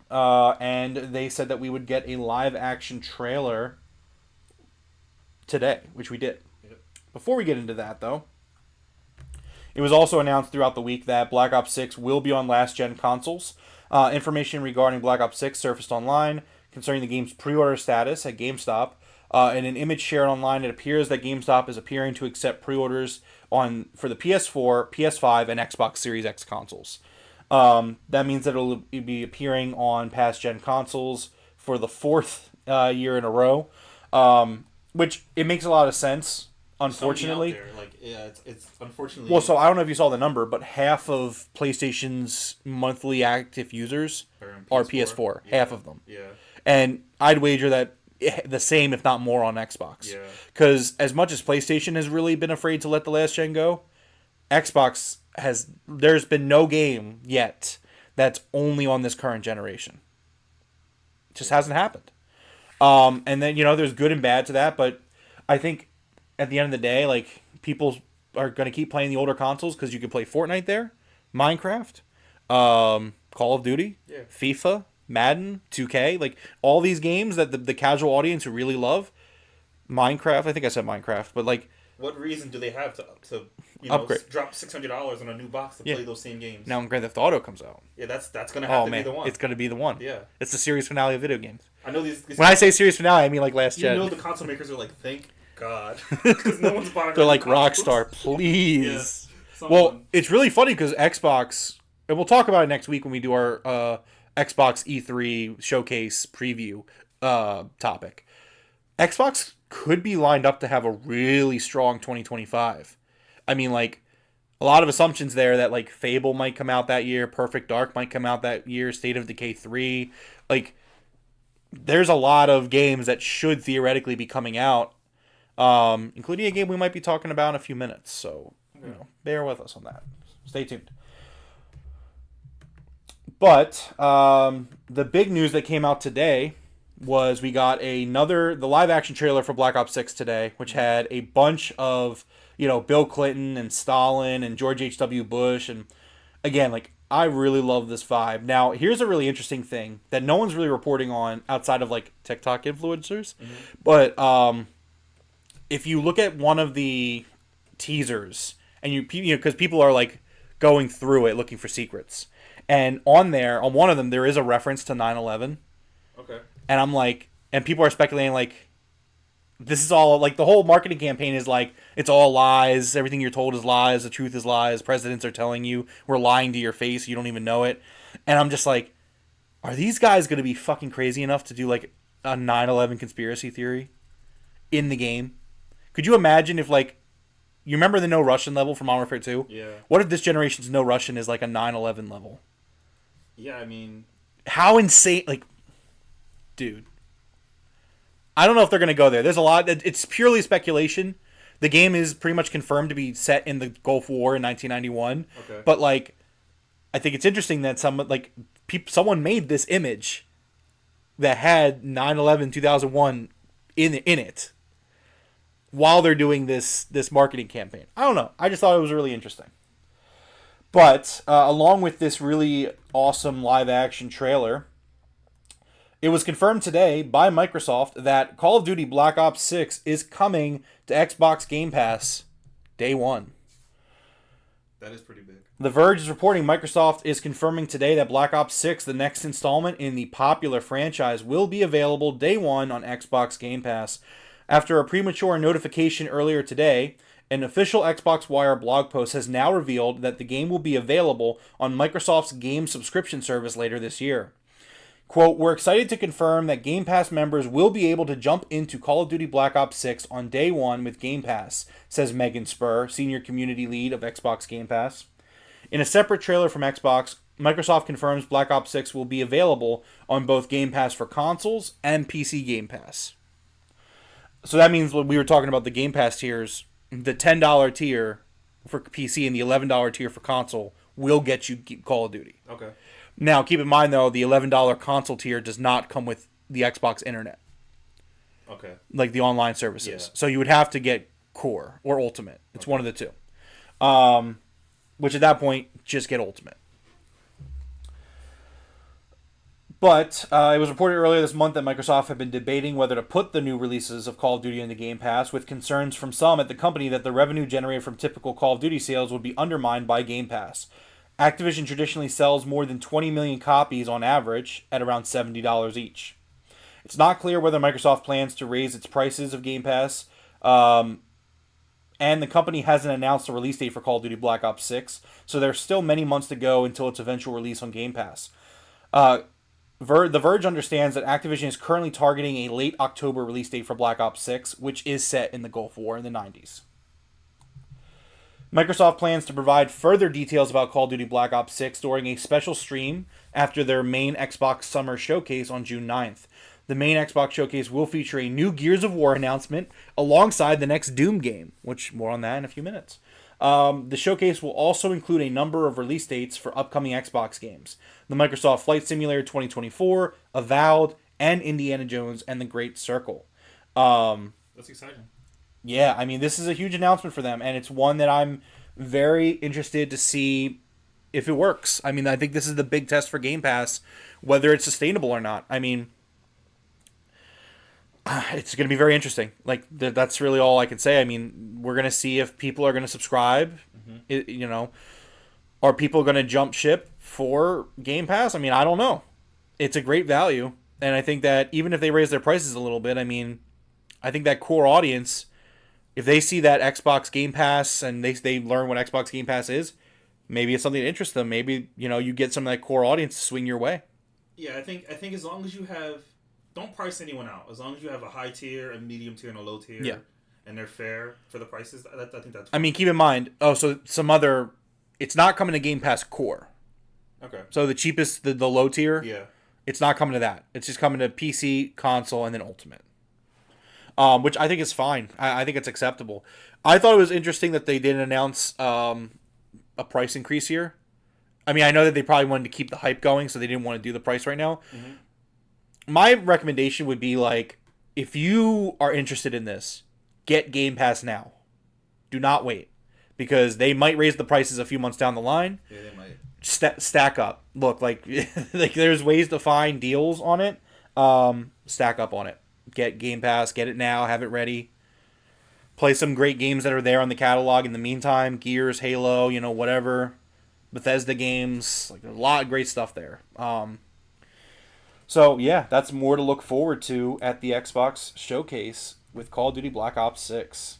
And they said that we would get a live action trailer today, which we did. Yep. Before we get into that, though, it was also announced throughout the week that Black Ops 6 will be on last-gen consoles. Information regarding Black Ops 6 surfaced online, concerning the game's pre-order status at GameStop. In an image shared online, it appears that GameStop is appearing to accept pre-orders for the PS4, PS5, and Xbox Series X consoles. That means that it'll be appearing on past-gen consoles for the fourth year in a row, which it makes a lot of sense, unfortunately. It's unfortunately... Well, so I don't know if you saw the number, but half of PlayStation's monthly active users are PS4. Yeah. Half of them. Yeah. And I'd wager that the same, if not more, on Xbox. Yeah. Because as much as PlayStation has really been afraid to let the last gen go, Xbox there's been no game yet that's only on this current generation. It just hasn't happened. And then, there's good and bad to that, but I think at the end of the day, like, people are going to keep playing the older consoles because you can play Fortnite there, Minecraft, Call of Duty, FIFA, Madden, 2K, like all these games that the casual audience who really love. Minecraft, I think I said Minecraft, but like, what reason do they have to upgrade? Drop $600 on a new box to play those same games? Now when Grand Theft Auto comes out, that's gonna have to be the one. It's gonna be the one. Yeah, it's the series finale of video games. I know these when I say series finale, I mean like last gen. The console makers are like, thank God, because no one's buying. They're like, Rockstar, please. Well, it's really funny because Xbox, and we'll talk about it next week when we do our Xbox E3 showcase preview topic. Xbox could be lined up to have a really strong 2025. I mean, like, a lot of assumptions there that, like, Fable might come out that year, Perfect Dark might come out that year, State of Decay 3. Like, there's a lot of games that should theoretically be coming out, including a game we might be talking about in a few minutes. So, bear with us on that. Stay tuned. But the big news that came out today was we got the live action trailer for Black Ops 6 today, which had a bunch of, Bill Clinton and Stalin and George H.W. Bush. And again, like, I really love this vibe. Now, here's a really interesting thing that no one's really reporting on outside of, like, TikTok influencers. Mm-hmm. But if you look at one of the teasers, and because people are, like, going through it looking for secrets. And on one of them, there is a reference to 9/11. Okay. And I'm like, and people are speculating, like, this is all, like, the whole marketing campaign is like, it's all lies. Everything you're told is lies. The truth is lies. Presidents are telling you. We're lying to your face. You don't even know it. And I'm just like, are these guys going to be fucking crazy enough to do, like, a 9/11 conspiracy theory in the game? Could you imagine if, like, you remember the No Russian level from Modern Warfare 2? Yeah. What if this generation's No Russian is, like, a 9/11 level? Yeah, I mean... How insane... Like... Dude, I don't know if they're going to go there. There's a lot. It's purely speculation. The game is pretty much confirmed to be set in the Gulf War in 1991. Okay. But, like, I think it's interesting that someone made this image that had 9/11 2001 in it while they're doing this marketing campaign. I don't know. I just thought it was really interesting. But along with this really awesome live action trailer, it was confirmed today by Microsoft that Call of Duty Black Ops 6 is coming to Xbox Game Pass Day One. That is pretty big. The Verge is reporting Microsoft is confirming today that Black Ops 6, the next installment in the popular franchise, will be available Day One on Xbox Game Pass. After a premature notification earlier today, an official Xbox Wire blog post has now revealed that the game will be available on Microsoft's game subscription service later this year. Quote, we're excited to confirm that Game Pass members will be able to jump into Call of Duty Black Ops 6 on Day One with Game Pass, says Megan Spur, Senior Community Lead of Xbox Game Pass. In a separate trailer from Xbox, Microsoft confirms Black Ops 6 will be available on both Game Pass for consoles and PC Game Pass. So that means when we were talking about the Game Pass tiers, the $10 tier for PC and the $11 tier for console will get you Call of Duty. Okay. Now, keep in mind, though, the $11 console tier does not come with the Xbox Internet. Okay. Like the online services. Yeah. So you would have to get Core or Ultimate. It's one of the two. Which at that point, just get Ultimate. But it was reported earlier this month that Microsoft had been debating whether to put the new releases of Call of Duty into Game Pass, with concerns from some at the company that the revenue generated from typical Call of Duty sales would be undermined by Game Pass. Activision traditionally sells more than 20 million copies on average at around $70 each. It's not clear whether Microsoft plans to raise its prices of Game Pass. And the company hasn't announced a release date for Call of Duty Black Ops 6, so there's still many months to go until its eventual release on Game Pass. The Verge understands that Activision is currently targeting a late October release date for Black Ops 6, which is set in the Gulf War in the 90s. Microsoft plans to provide further details about Call of Duty Black Ops 6 during a special stream after their main Xbox Summer Showcase on June 9th. The main Xbox Showcase will feature a new Gears of War announcement alongside the next Doom game, which more on that in a few minutes. The showcase will also include a number of release dates for upcoming Xbox games. The Microsoft Flight Simulator 2024, Avowed, and Indiana Jones and the Great Circle. That's exciting. Yeah, I mean, this is a huge announcement for them, and it's one that I'm very interested to see if it works. I mean, I think this is the big test for Game Pass, whether it's sustainable or not. I mean, it's going to be very interesting. Like, that's really all I can say. I mean, we're going to see if people are going to subscribe. Mm-hmm. Are people going to jump ship for Game Pass? I mean, I don't know. It's a great value. And I think that even if they raise their prices a little bit, I mean, I think that core audience, if they see that Xbox Game Pass and they learn what Xbox Game Pass is, maybe it's something that interests them. Maybe, you get some of that core audience to swing your way. Yeah, I think as long as you have... Don't price anyone out. As long as you have a high tier, a medium tier, and a low tier, yeah, and they're fair for the prices, I think that's fine. I mean, keep in mind, so some other... It's not coming to Game Pass Core. Okay. So the cheapest, the low tier, yeah, it's not coming to that. It's just coming to PC, console, and then Ultimate. Which I think is fine. I think it's acceptable. I thought it was interesting that they didn't announce a price increase here. I mean, I know that they probably wanted to keep the hype going, so they didn't want to do the price right now. Mm-hmm. My recommendation would be, like, if you are interested in this, get Game Pass now. Do not wait. Because they might raise the prices a few months down the line. Yeah, they might. Stack up. Look, like there's ways to find deals on it. Stack up on it. Get Game Pass. Get it now. Have it ready. Play some great games that are there on the catalog in the meantime. Gears, Halo, whatever. Bethesda games. Like, there's a lot of great stuff there. So, yeah, that's more to look forward to at the Xbox Showcase with Call of Duty Black Ops 6.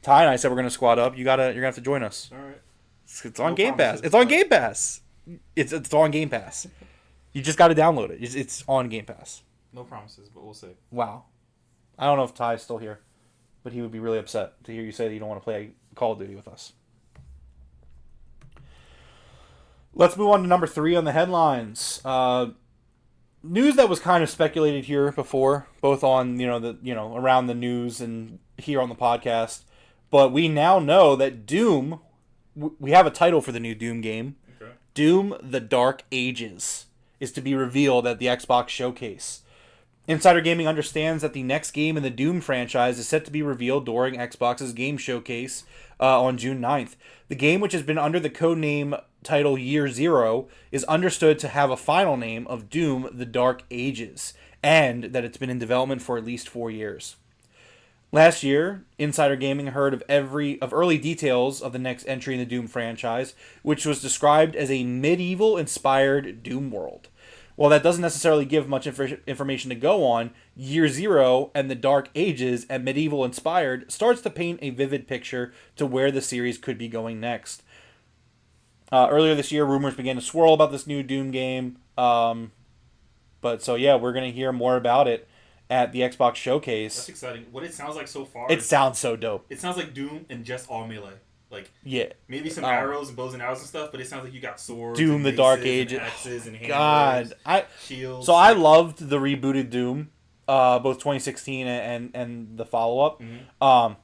Ty and I said we're going to squad up. You're going to have to join us. All right. It's on Game Pass. It's on Game Pass. It's on Game Pass. You just got to download it. It's on Game Pass. No promises, but we'll see. Wow. I don't know if Ty's still here, but he would be really upset to hear you say that you don't want to play Call of Duty with us. Let's move on to number 3 on the headlines. News that was kind of speculated here before, both on around the news and here on the podcast, but we now know that Doom. We have a title for the new Doom game. Okay. Doom: The Dark Ages is to be revealed at the Xbox Showcase. Insider Gaming understands that the next game in the Doom franchise is set to be revealed during Xbox's Game Showcase on June 9th. The game, which has been under the codename title Year Zero, is understood to have a final name of Doom: The Dark Ages, and that it's been in development for at least 4 years. Last year, Insider Gaming heard of early details of the next entry in the Doom franchise, which was described as a medieval-inspired Doom world. While that doesn't necessarily give much information to go on, Year Zero and the Dark Ages and medieval-inspired starts to paint a vivid picture to where the series could be going next. Earlier this year, rumors began to swirl about this new Doom game. We're going to hear more about it at the Xbox Showcase. That's exciting. What it sounds like so far... It sounds so dope. It sounds like Doom and just all melee. Like, yeah, maybe some arrows and bows and arrows and stuff, but it sounds like you got swords, Doom: The Dark Ages, axes and hammers, shields. So I loved the rebooted Doom, both 2016 and the follow up. Mm-hmm.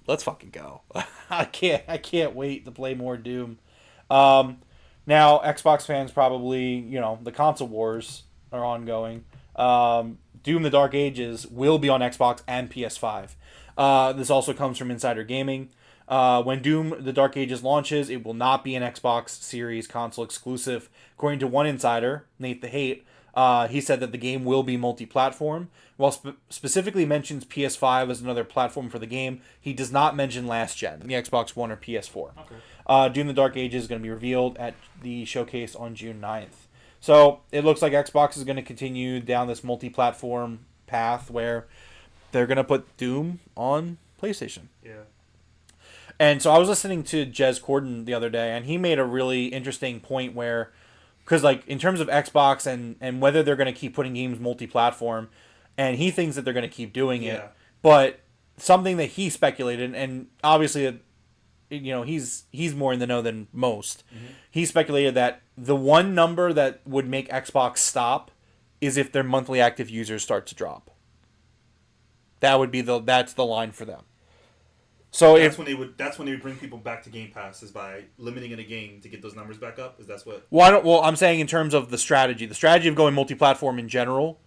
Let's fucking go! I can't wait to play more Doom. Now Xbox fans probably the console wars are ongoing. Doom: The Dark Ages will be on Xbox and PS5. This also comes from Insider Gaming. When Doom: The Dark Ages launches, it will not be an Xbox Series console exclusive. According to one insider, Nate the Hate, he said that the game will be multi-platform. While specifically mentions PS5 as another platform for the game, he does not mention last gen, the Xbox One or PS4. Okay. Doom: The Dark Ages is going to be revealed at the showcase on June 9th. So it looks like Xbox is going to continue down this multi-platform path where they're going to put Doom on PlayStation. Yeah. And so I was listening to Jez Corden the other day, and he made a really interesting point where, because like in terms of Xbox and whether they're going to keep putting games multi-platform, and he thinks that they're going to keep doing it, but something that he speculated, and obviously, he's more in the know than most. Mm-hmm. He speculated that the one number that would make Xbox stop is if their monthly active users start to drop. That's the line for them. So that's when they would bring people back to Game Pass, is by limiting in a game to get those numbers back up. Is that's what? Well, I'm saying in terms of the strategy of going multi-platform in general,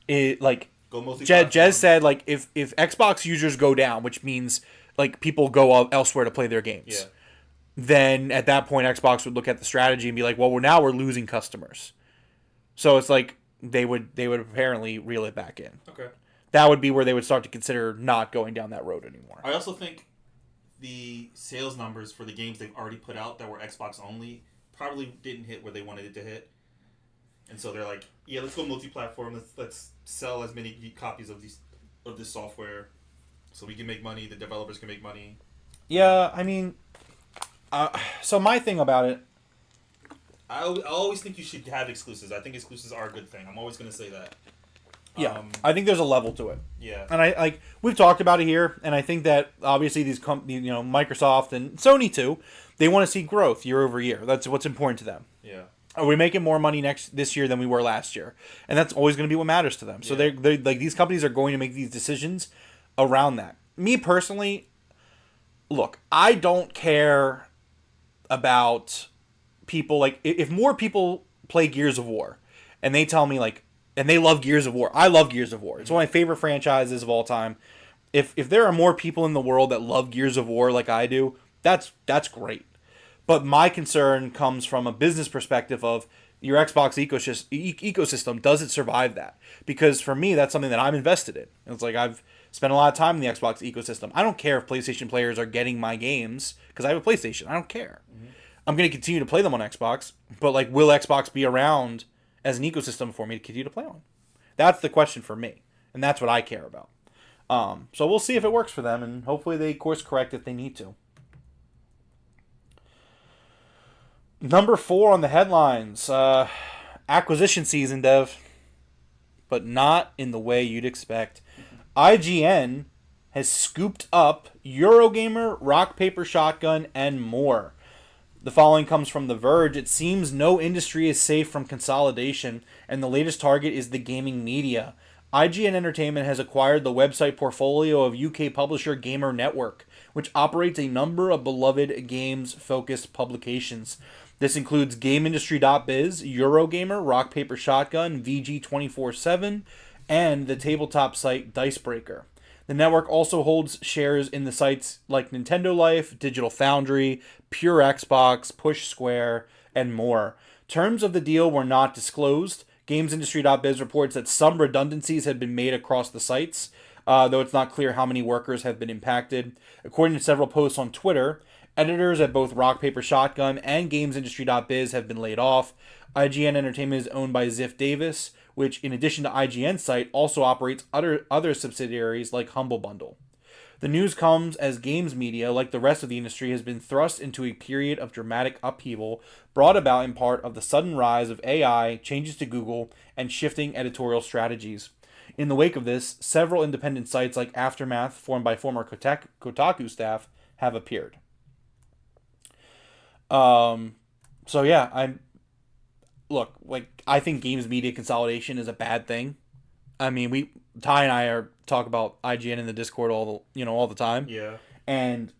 go multi-platform. Jez said like if Xbox users go down, which means like people go elsewhere to play their games, then at that point Xbox would look at the strategy and be like, well, we're losing customers. So it's like they would apparently reel it back in. Okay. That would be where they would start to consider not going down that road anymore. I also think the sales numbers for the games they've already put out that were Xbox only probably didn't hit where they wanted it to hit. And so they're like, yeah, let's go multi-platform. Let's sell as many copies of this software so we can make money, the developers can make money. Yeah, I mean, so my thing about it, I always think you should have exclusives. I think exclusives are a good thing. I'm always going to say that. Yeah, I think there's a level to it. Yeah, and we've talked about it here, and I think that obviously these companies, Microsoft and Sony too, they want to see growth year over year. That's what's important to them. Yeah, are we making more money this year than we were last year? And that's always going to be what matters to them. So they like these companies are going to make these decisions around that. Me personally, look, I don't care about people like if more people play Gears of War, and they tell me like. And they love Gears of War. I love Gears of War. It's one of my favorite franchises of all time. If there are more people in the world that love Gears of War like I do, that's great. But my concern comes from a business perspective of your Xbox ecosystem. Does it survive that? Because for me, that's something that I'm invested in. It's like I've spent a lot of time in the Xbox ecosystem. I don't care if PlayStation players are getting my games because I have a PlayStation. I don't care. Mm-hmm. I'm going to continue to play them on Xbox. But like, will Xbox be around as an ecosystem for me to continue to play on? That's the question for me, and that's what I care about. So we'll see if it works for them, and hopefully they course correct if they need to. Number 4 on the headlines, acquisition season, Dev, but not in the way you'd expect. IGN has scooped up Eurogamer, Rock Paper Shotgun, and more. The following comes from The Verge. It seems no industry is safe from consolidation, and the latest target is the gaming media. IGN Entertainment has acquired the website portfolio of UK publisher Gamer Network, which operates a number of beloved games-focused publications. This includes GameIndustry.biz, Eurogamer, Rock Paper Shotgun, VG247, and the tabletop site Dicebreaker. The network also holds shares in the sites like Nintendo Life, Digital Foundry, Pure Xbox, Push Square, and more. Terms of the deal were not disclosed. GamesIndustry.biz reports that some redundancies had been made across the sites, though it's not clear how many workers have been impacted. According to several posts on Twitter, editors at both Rock Paper Shotgun and GamesIndustry.biz have been laid off. IGN Entertainment is owned by Ziff Davis, which, in addition to IGN's site, also operates other subsidiaries like Humble Bundle. The news comes as games media, like the rest of the industry, has been thrust into a period of dramatic upheaval, brought about in part of the sudden rise of AI, changes to Google, and shifting editorial strategies. In the wake of this, several independent sites like Aftermath, formed by former Kotaku staff, have appeared. I think games media consolidation is a bad thing. I mean, Ty and I talk about IGN in the Discord all the time. Yeah. And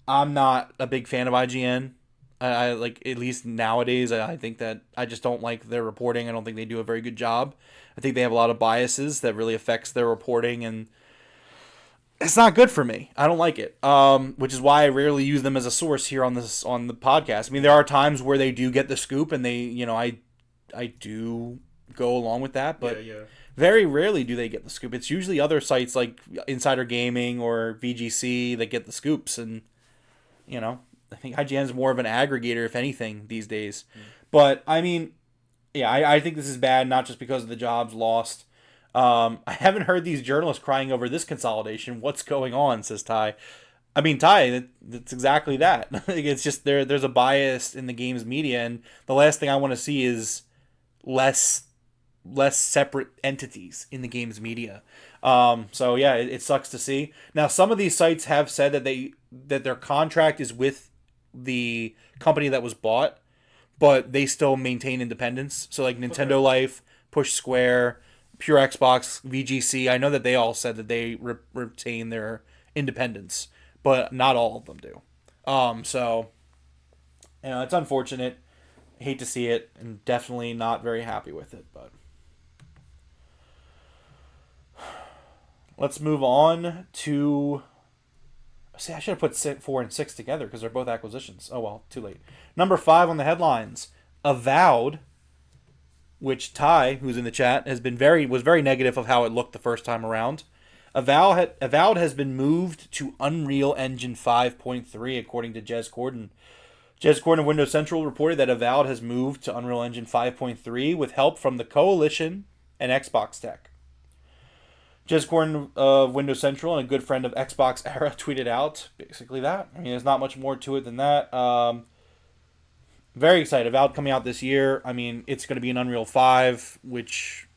I'm not a big fan of IGN. I like, at least nowadays, I think that I just don't like their reporting. I don't think they do a very good job. I think they have a lot of biases that really affects their reporting, and it's not good for me. I don't like it. Which is why I rarely use them as a source here on the podcast. I mean, there are times where they do get the scoop, and they, I do go along with that, but very rarely do they get the scoop. It's usually other sites like Insider Gaming or VGC that get the scoops, and I think IGN is more of an aggregator, if anything, these days. But I mean, Yeah, I think this is bad, not just because of the jobs lost. I haven't heard these journalists crying over this consolidation. What's going on, says Ty. I mean, Ty, that's exactly that. It's just there's a bias in the game's media, and the last thing I want to see is less separate entities in the game's media. So yeah, it sucks to see. Now, some of these sites have said that their contract is with the company that was bought, but they still maintain independence. So like Nintendo Life, Push Square, Pure Xbox, VGC, I know that they all said that they retain their independence, but not all of them do. So it's unfortunate. Hate to see it, and definitely not very happy with it. But let's move on to. See, I should have put 4 and 6 together because they're both acquisitions. Oh well, too late. Number 5 on the headlines: Avowed, which Ty, who's in the chat, was very negative of how it looked the first time around. Avowed has been moved to Unreal Engine 5.3, according to Jez Corden. Jez Corden of Windows Central reported that Avowed has moved to Unreal Engine 5.3 with help from the Coalition and Xbox Tech. Jez Corden of Windows Central and a good friend of Xbox Era tweeted out basically that. I mean, there's not much more to it than that. Very excited. Avowed coming out this year. I mean, it's going to be an Unreal 5, which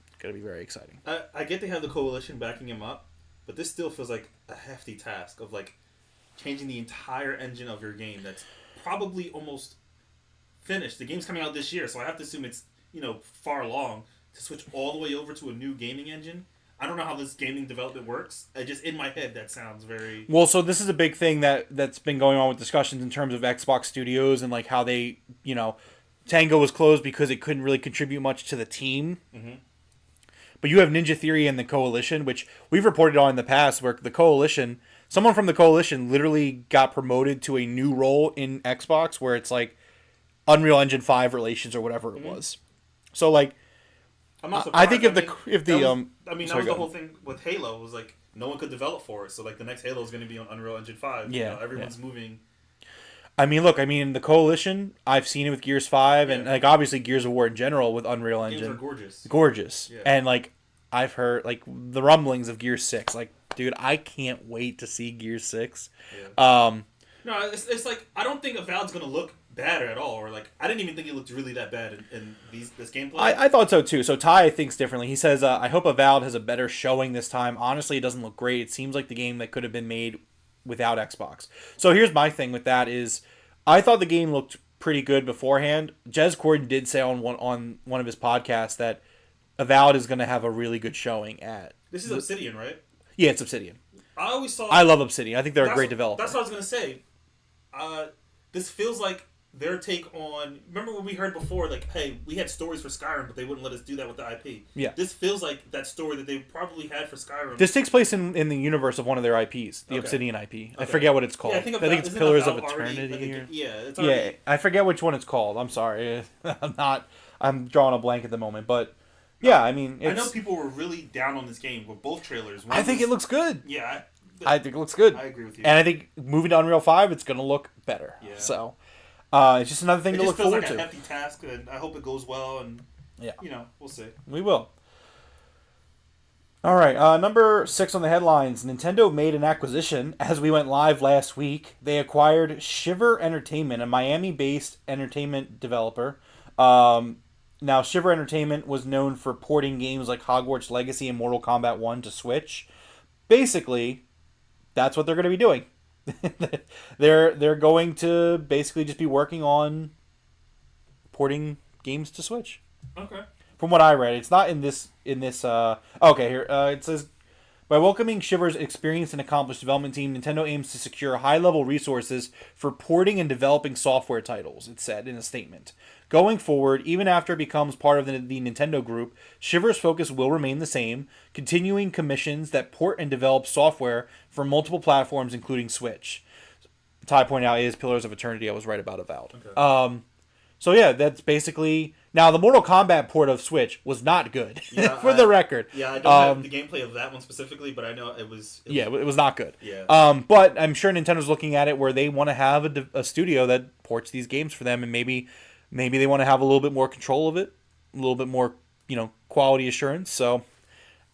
is going to be very exciting. I get they have the Coalition backing him up, but this still feels like a hefty task of like changing the entire engine of your game that's probably almost finished. The game's coming out this year, so I have to assume it's, far along to switch all the way over to a new gaming engine. I don't know how this gaming development works. In my head, that sounds very... Well, so this is a big thing that's been going on with discussions in terms of Xbox Studios and like how they, Tango was closed because it couldn't really contribute much to the team. Mm-hmm. But you have Ninja Theory and the Coalition, which we've reported on in the past, where the Coalition, someone from the Coalition literally got promoted to a new role in Xbox where it's like Unreal Engine 5 relations or whatever it was. So like, I'm not surprised. I think that was the whole thing with Halo. Was like no one could develop for it, so like the next Halo is going to be on Unreal Engine 5. Yeah, everyone's moving. I mean, look, the Coalition, I've seen it with Gears 5, and like obviously Gears of War in general with Unreal Engine. Games are gorgeous, yeah. And like I've heard like the rumblings of Gears 6. Like, dude, I can't wait to see Gears 6. Yeah. No, it's like I don't think Avowed's going to look bad at all, or like I didn't even think it looked really that bad in this gameplay. I thought so too. So Ty thinks differently. He says, I hope Avowed has a better showing this time. Honestly, it doesn't look great. It seems like the game that could have been made without Xbox. So here's my thing with that is I thought the game looked pretty good beforehand. Jez Corden did say on one of his podcasts that Avowed is going to have a really good showing at... This is Obsidian, right? Yeah, it's Obsidian. I love Obsidian. I think they're a great developer. That's what I was going to say. This feels like their take on... Remember when we heard before, like, hey, we had stories for Skyrim, but they wouldn't let us do that with the IP. Yeah. This feels like that story that they probably had for Skyrim. This takes place in the universe of one of their IPs, the Obsidian IP. Okay. I forget what it's called. Yeah, I think it's Pillars of Eternity. It's already... Yeah, I forget which one it's called. I'm sorry. I'm drawing a blank at the moment, but... Yeah, I mean... I know people were really down on this game with both trailers. I think it looks good. Yeah. I think it looks good. I agree with you. And I think moving to Unreal 5, it's going to look better. Yeah. So, it's just another thing to look forward to. It just feels like a hefty task, and I hope it goes well, and, we'll see. We will. All right, number 6 on the headlines. Nintendo made an acquisition as we went live last week. They acquired Shiver Entertainment, a Miami-based entertainment developer. Now, Shiver Entertainment was known for porting games like Hogwarts Legacy and Mortal Kombat 1 to Switch. Basically, that's what they're going to be doing. They're going to basically just be working on porting games to Switch. Okay. From what I read, it's not in this. Okay, here it says, by welcoming Shiver's experienced and accomplished development team, Nintendo aims to secure high-level resources for porting and developing software titles. It said in a statement. Going forward, even after it becomes part of the Nintendo group, Shiver's focus will remain the same, continuing commissions that port and develop software for multiple platforms, including Switch. Ty pointed out, it is Pillars of Eternity. I was right about Avowed. Okay. So yeah, that's basically... Now, the Mortal Kombat port of Switch was not good, for the record. Yeah, I don't have the gameplay of that one specifically, but I know it was not good. Yeah. But I'm sure Nintendo's looking at it where they want to have a studio that ports these games for them and maybe Maybe they want to have a little bit more control of it, a little bit more, quality assurance. So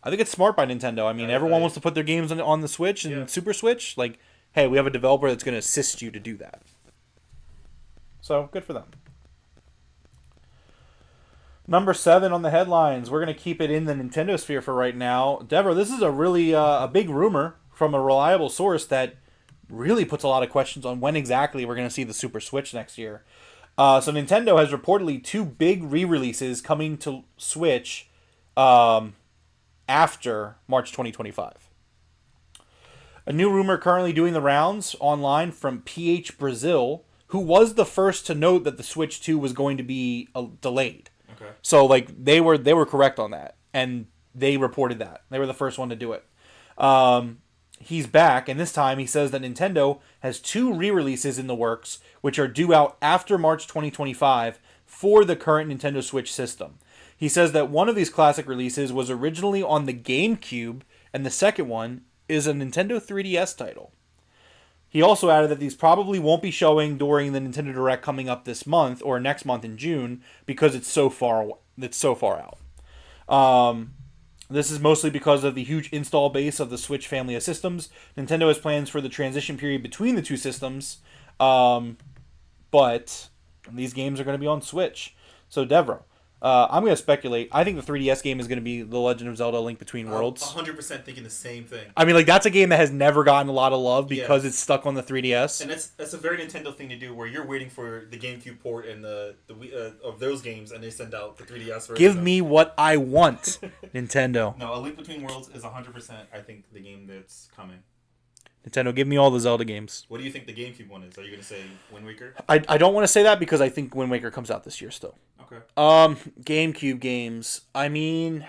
I think it's smart by Nintendo. I mean, everyone wants to put their games on the Switch and Super Switch. Like, hey, we have a developer that's going to assist you to do that. So good for them. Number 7 on the headlines. We're going to keep it in the Nintendo sphere for right now. Devro, this is a really a big rumor from a reliable source that really puts a lot of questions on when exactly we're going to see the Super Switch next year. So Nintendo has reportedly 2 big re-releases coming to Switch after March 2025. A new rumor currently doing the rounds online from PH Brazil, who was the first to note that the Switch 2 was going to be delayed. Okay. So they were correct on that, and they reported that. They were the first one to do it. He's back, and this time he says that Nintendo has 2 re-releases in the works, which are due out after March 2025 for the current Nintendo Switch system. He says that one of these classic releases was originally on the GameCube, and the second one is a Nintendo 3DS title. He also added that these probably won't be showing during the Nintendo Direct coming up this month or next month in June because it's so far out. This is mostly because of the huge install base of the Switch family of systems. Nintendo has plans for the transition period between the 2 systems, but these games are going to be on Switch. So, Devro, I'm going to speculate. I think the 3DS game is going to be The Legend of Zelda: Link Between Worlds. 100% thinking the same thing. I mean, that's a game that has never gotten a lot of love because it's stuck on the 3DS. And that's a very Nintendo thing to do, where you're waiting for the GameCube port and the of those games, and they send out the 3DS version. Give me what I want, Nintendo. No, A Link Between Worlds is 100%, I think, the game that's coming. Nintendo, give me all the Zelda games. What do you think the GameCube one is? Are you going to say Wind Waker? I don't want to say that because I think Wind Waker comes out this year still. Okay. GameCube games. I mean,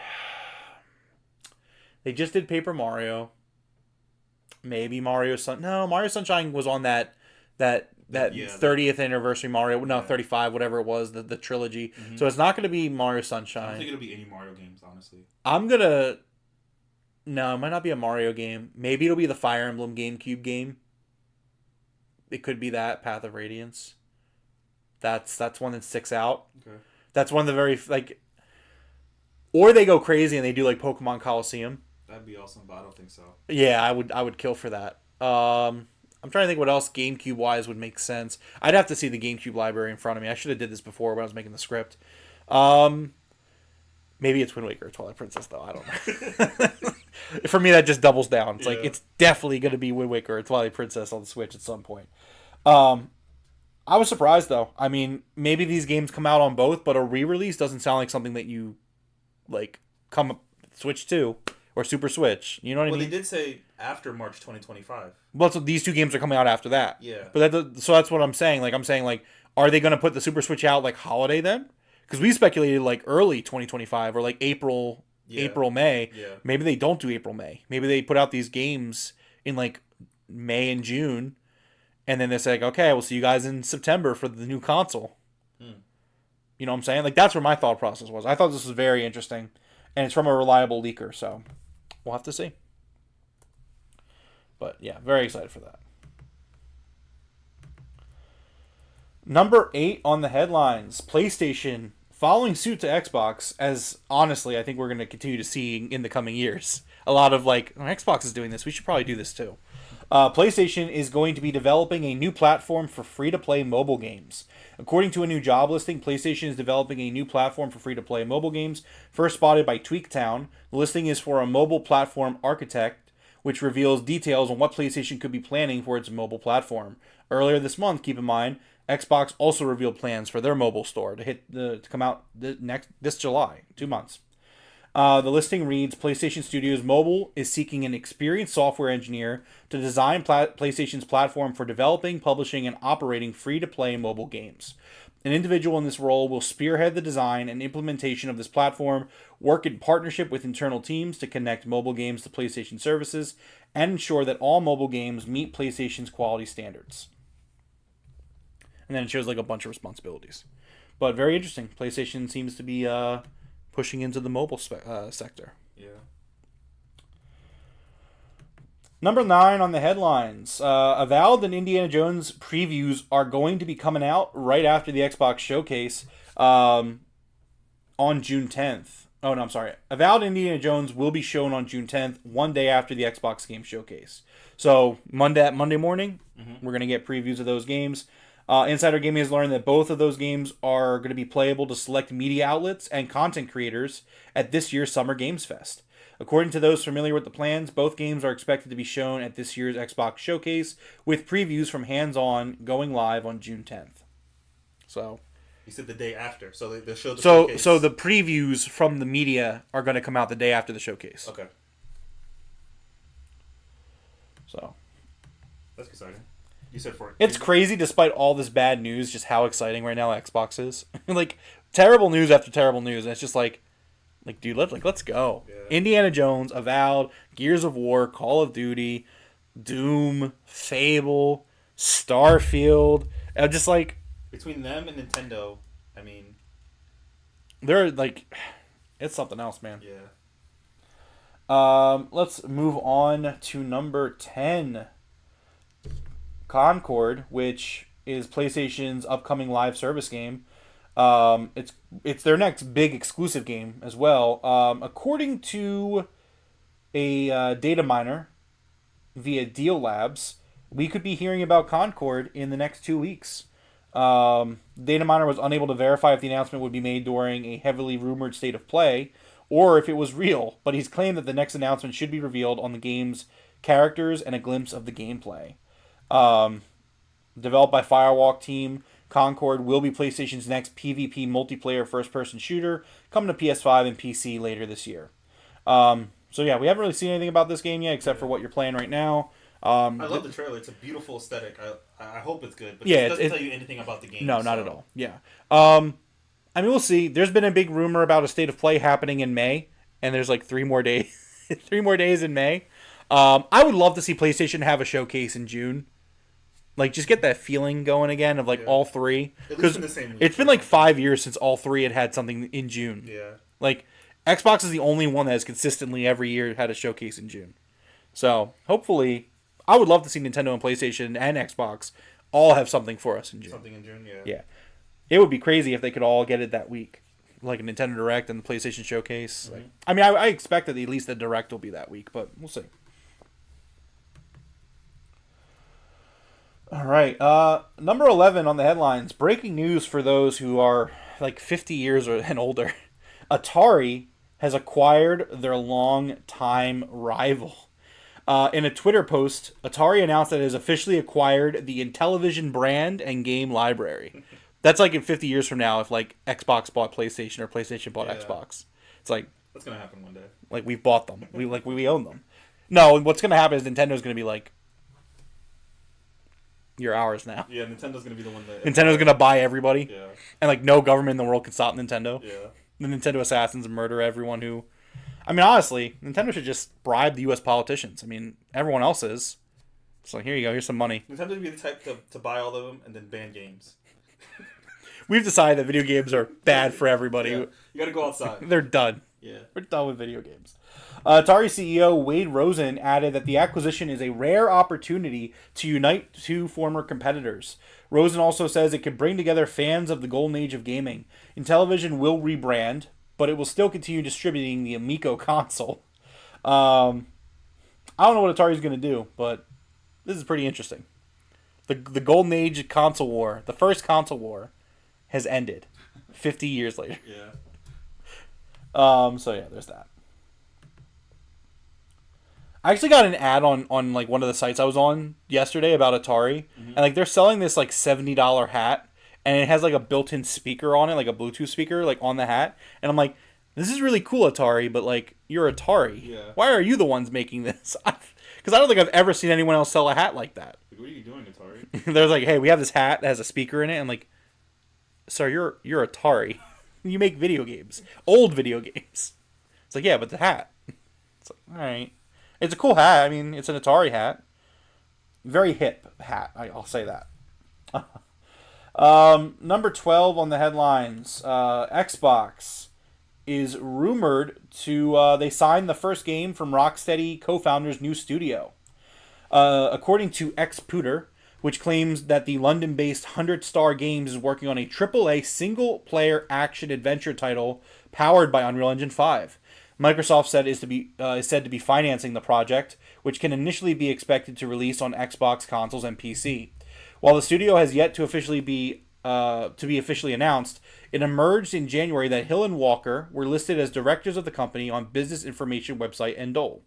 they just did Paper Mario. Maybe Mario Sunshine was on that 30th anniversary Mario. No, 35, whatever it was, the trilogy. Mm-hmm. So it's not going to be Mario Sunshine. I don't think it'll be any Mario games, honestly. No, it might not be a Mario game. Maybe it'll be the Fire Emblem GameCube game. It could be that, Path of Radiance. That's one that sticks out. Okay. That's one of the very, or they go crazy and they do Pokemon Coliseum. That'd be awesome, but I don't think so. Yeah, I would kill for that. I'm trying to think what else GameCube wise would make sense. I'd have to see the GameCube library in front of me. I should have did this before when I was making the script. Maybe it's Wind Waker or Twilight Princess, though. I don't know. For me, that just doubles down. It's it's definitely going to be Wind Waker or Twilight Princess on the Switch at some point. I was surprised, though. I mean, maybe these games come out on both, but a re-release doesn't sound like something that you, come up Switch 2 or Super Switch. You know what I mean? Well, they did say after March 2025. Well, so these 2 games are coming out after that. Yeah. But so that's what I'm saying. Are they going to put the Super Switch out, holiday then? Because we speculated, early 2025 or, April, May. Yeah. Maybe they don't do April, May. Maybe they put out these games in, May and June. And then they say, okay, we'll see you guys in September for the new console. You know what I'm saying? That's where my thought process was. I thought this was very interesting. And it's from a reliable leaker, so we'll have to see. But, yeah, very excited for that. Number 8 on the headlines. PlayStation following suit to Xbox, as honestly I think we're going to continue to see in the coming years. A lot of Xbox is doing this. We should probably do this too. PlayStation is going to be developing a new platform for free-to-play mobile games. According to a new job listing, PlayStation is developing a new platform for free-to-play mobile games, first spotted by Tweaktown. The listing is for a mobile platform architect, which reveals details on what PlayStation could be planning for its mobile platform. Earlier this month, keep in mind, Xbox also revealed plans for their mobile store to come out this July, 2 months. The listing reads, PlayStation Studios Mobile is seeking an experienced software engineer to design PlayStation's platform for developing, publishing, and operating free-to-play mobile games. An individual in this role will spearhead the design and implementation of this platform, work in partnership with internal teams to connect mobile games to PlayStation services, and ensure that all mobile games meet PlayStation's quality standards. And then it shows a bunch of responsibilities. But very interesting. PlayStation seems to be pushing into the mobile sector. Yeah. Number 9 on the headlines. Avowed and Indiana Jones previews are going to be coming out right after the Xbox showcase on June 10th. Oh, no, I'm sorry. Avowed Indiana Jones will be shown on June 10th, one day after the Xbox game showcase. So, Monday morning, we're going to get previews of those games. Insider Gaming has learned that both of those games are going to be playable to select media outlets and content creators at this year's Summer Games Fest. According to those familiar with the plans, both games are expected to be shown at this year's Xbox showcase, with previews from hands-on going live on June 10th. So, you said the day after, so they showed the showcase. So the previews from the media are going to come out the day after the showcase. Okay. So, that's exciting. You said for it. It's crazy, despite all this bad news, just how exciting right now Xbox is. Like, terrible news after terrible news, and it's just like, dude, let's go. Yeah. Indiana Jones, Avowed, Gears of War, Call of Duty, Doom, Fable, Starfield. I'm just like, between them and Nintendo, I mean, they're like, it's something else, man. Yeah. Let's move on to number 10. Concord, which is PlayStation's upcoming live service game. It's their next big exclusive game as well. According to a data miner via Deal Labs, we could be hearing about Concord in the next 2 weeks. Data miner was unable to verify if the announcement would be made during a heavily rumored state of play or if it was real, but he's claimed that the next announcement should be revealed on the game's characters and a glimpse of the gameplay. Developed by Firewalk team, Concord will be PlayStation's next PvP multiplayer first-person shooter, coming to PS5 and PC later this year. So yeah, we haven't really seen anything about this game yet, except for what you're playing right now. I love the trailer. It's a beautiful aesthetic. I hope it's good, but it doesn't tell you anything about the game. No, not at all. Yeah. I mean, we'll see. There's been a big rumor about a state of play happening in May, and there's like 3 more days. 3 more days in May. I would love to see PlayStation have a showcase in June. Like, just get that feeling going again of, like, all 3. Because it's been, like, 5 years since all 3 had something in June. Yeah. Like, Xbox is the only one that has consistently every year had a showcase in June. So, hopefully, I would love to see Nintendo and PlayStation and Xbox all have something for us in June. Something in June, yeah. Yeah. It would be crazy if they could all get it that week. Like a Nintendo Direct and the PlayStation Showcase. Mm-hmm. I mean, I expect that at least the Direct will be that week, but we'll see. All right, number 11 on the headlines. Breaking news for those who are like 50 years and older. Atari has acquired their long-time rival. In a Twitter post, Atari announced that it has officially acquired the Intellivision brand and game library. That's like in 50 years from now if like Xbox bought PlayStation or PlayStation bought Xbox. It's like... That's going to happen one day. Like, we've bought them. We own them. No, what's going to happen is Nintendo's going to be like, you're ours now. Yeah, Nintendo's going to be the one that... Nintendo's going to buy everybody. Yeah. And, like, no government in the world can stop Nintendo. Yeah. The Nintendo assassins murder everyone who... I mean, honestly, Nintendo should just bribe the U.S. politicians. I mean, everyone else is. It's like, here you go, here's some money. Nintendo would be the type to buy all of them and then ban games. We've decided that video games are bad for everybody. Yeah. You got to go outside. They're done. Yeah. We're done with video games. Atari CEO Wade Rosen added that the acquisition is a rare opportunity to unite 2 former competitors. Rosen also says it could bring together fans of the golden age of gaming. Intellivision will rebrand, but it will still continue distributing the Amico console. I don't know what Atari's going to do, but this is pretty interesting. The golden age console war, the first console war, has ended 50 years later. Yeah. So yeah, there's that. I actually got an ad on like one of the sites I was on yesterday about Atari, and like they're selling this like $70 hat, and it has like a built-in speaker on it, like a Bluetooth speaker, like on the hat, and I'm like, this is really cool, Atari, but like you're Atari. Yeah. Why are you the ones making this? Because I don't think I've ever seen anyone else sell a hat like that. Like, what are you doing, Atari? They're like, hey, we have this hat that has a speaker in it, and like, sir, you're Atari. You make video games, old video games. It's like, yeah, but the hat. It's like, all right. It's a cool hat. I mean, it's an Atari hat. Very hip hat. I'll say that. Number 12 on the headlines. Xbox is rumored to... they signed the first game from Rocksteady co-founder's new studio. According to Xpooter, which claims that the London-based 100 Star Games is working on a AAA single-player action-adventure title powered by Unreal Engine 5. Microsoft is said to be financing the project, which can initially be expected to release on Xbox consoles and PC. While the studio has yet to be officially announced, it emerged in January that Hill and Walker were listed as directors of the company on business information website Endole.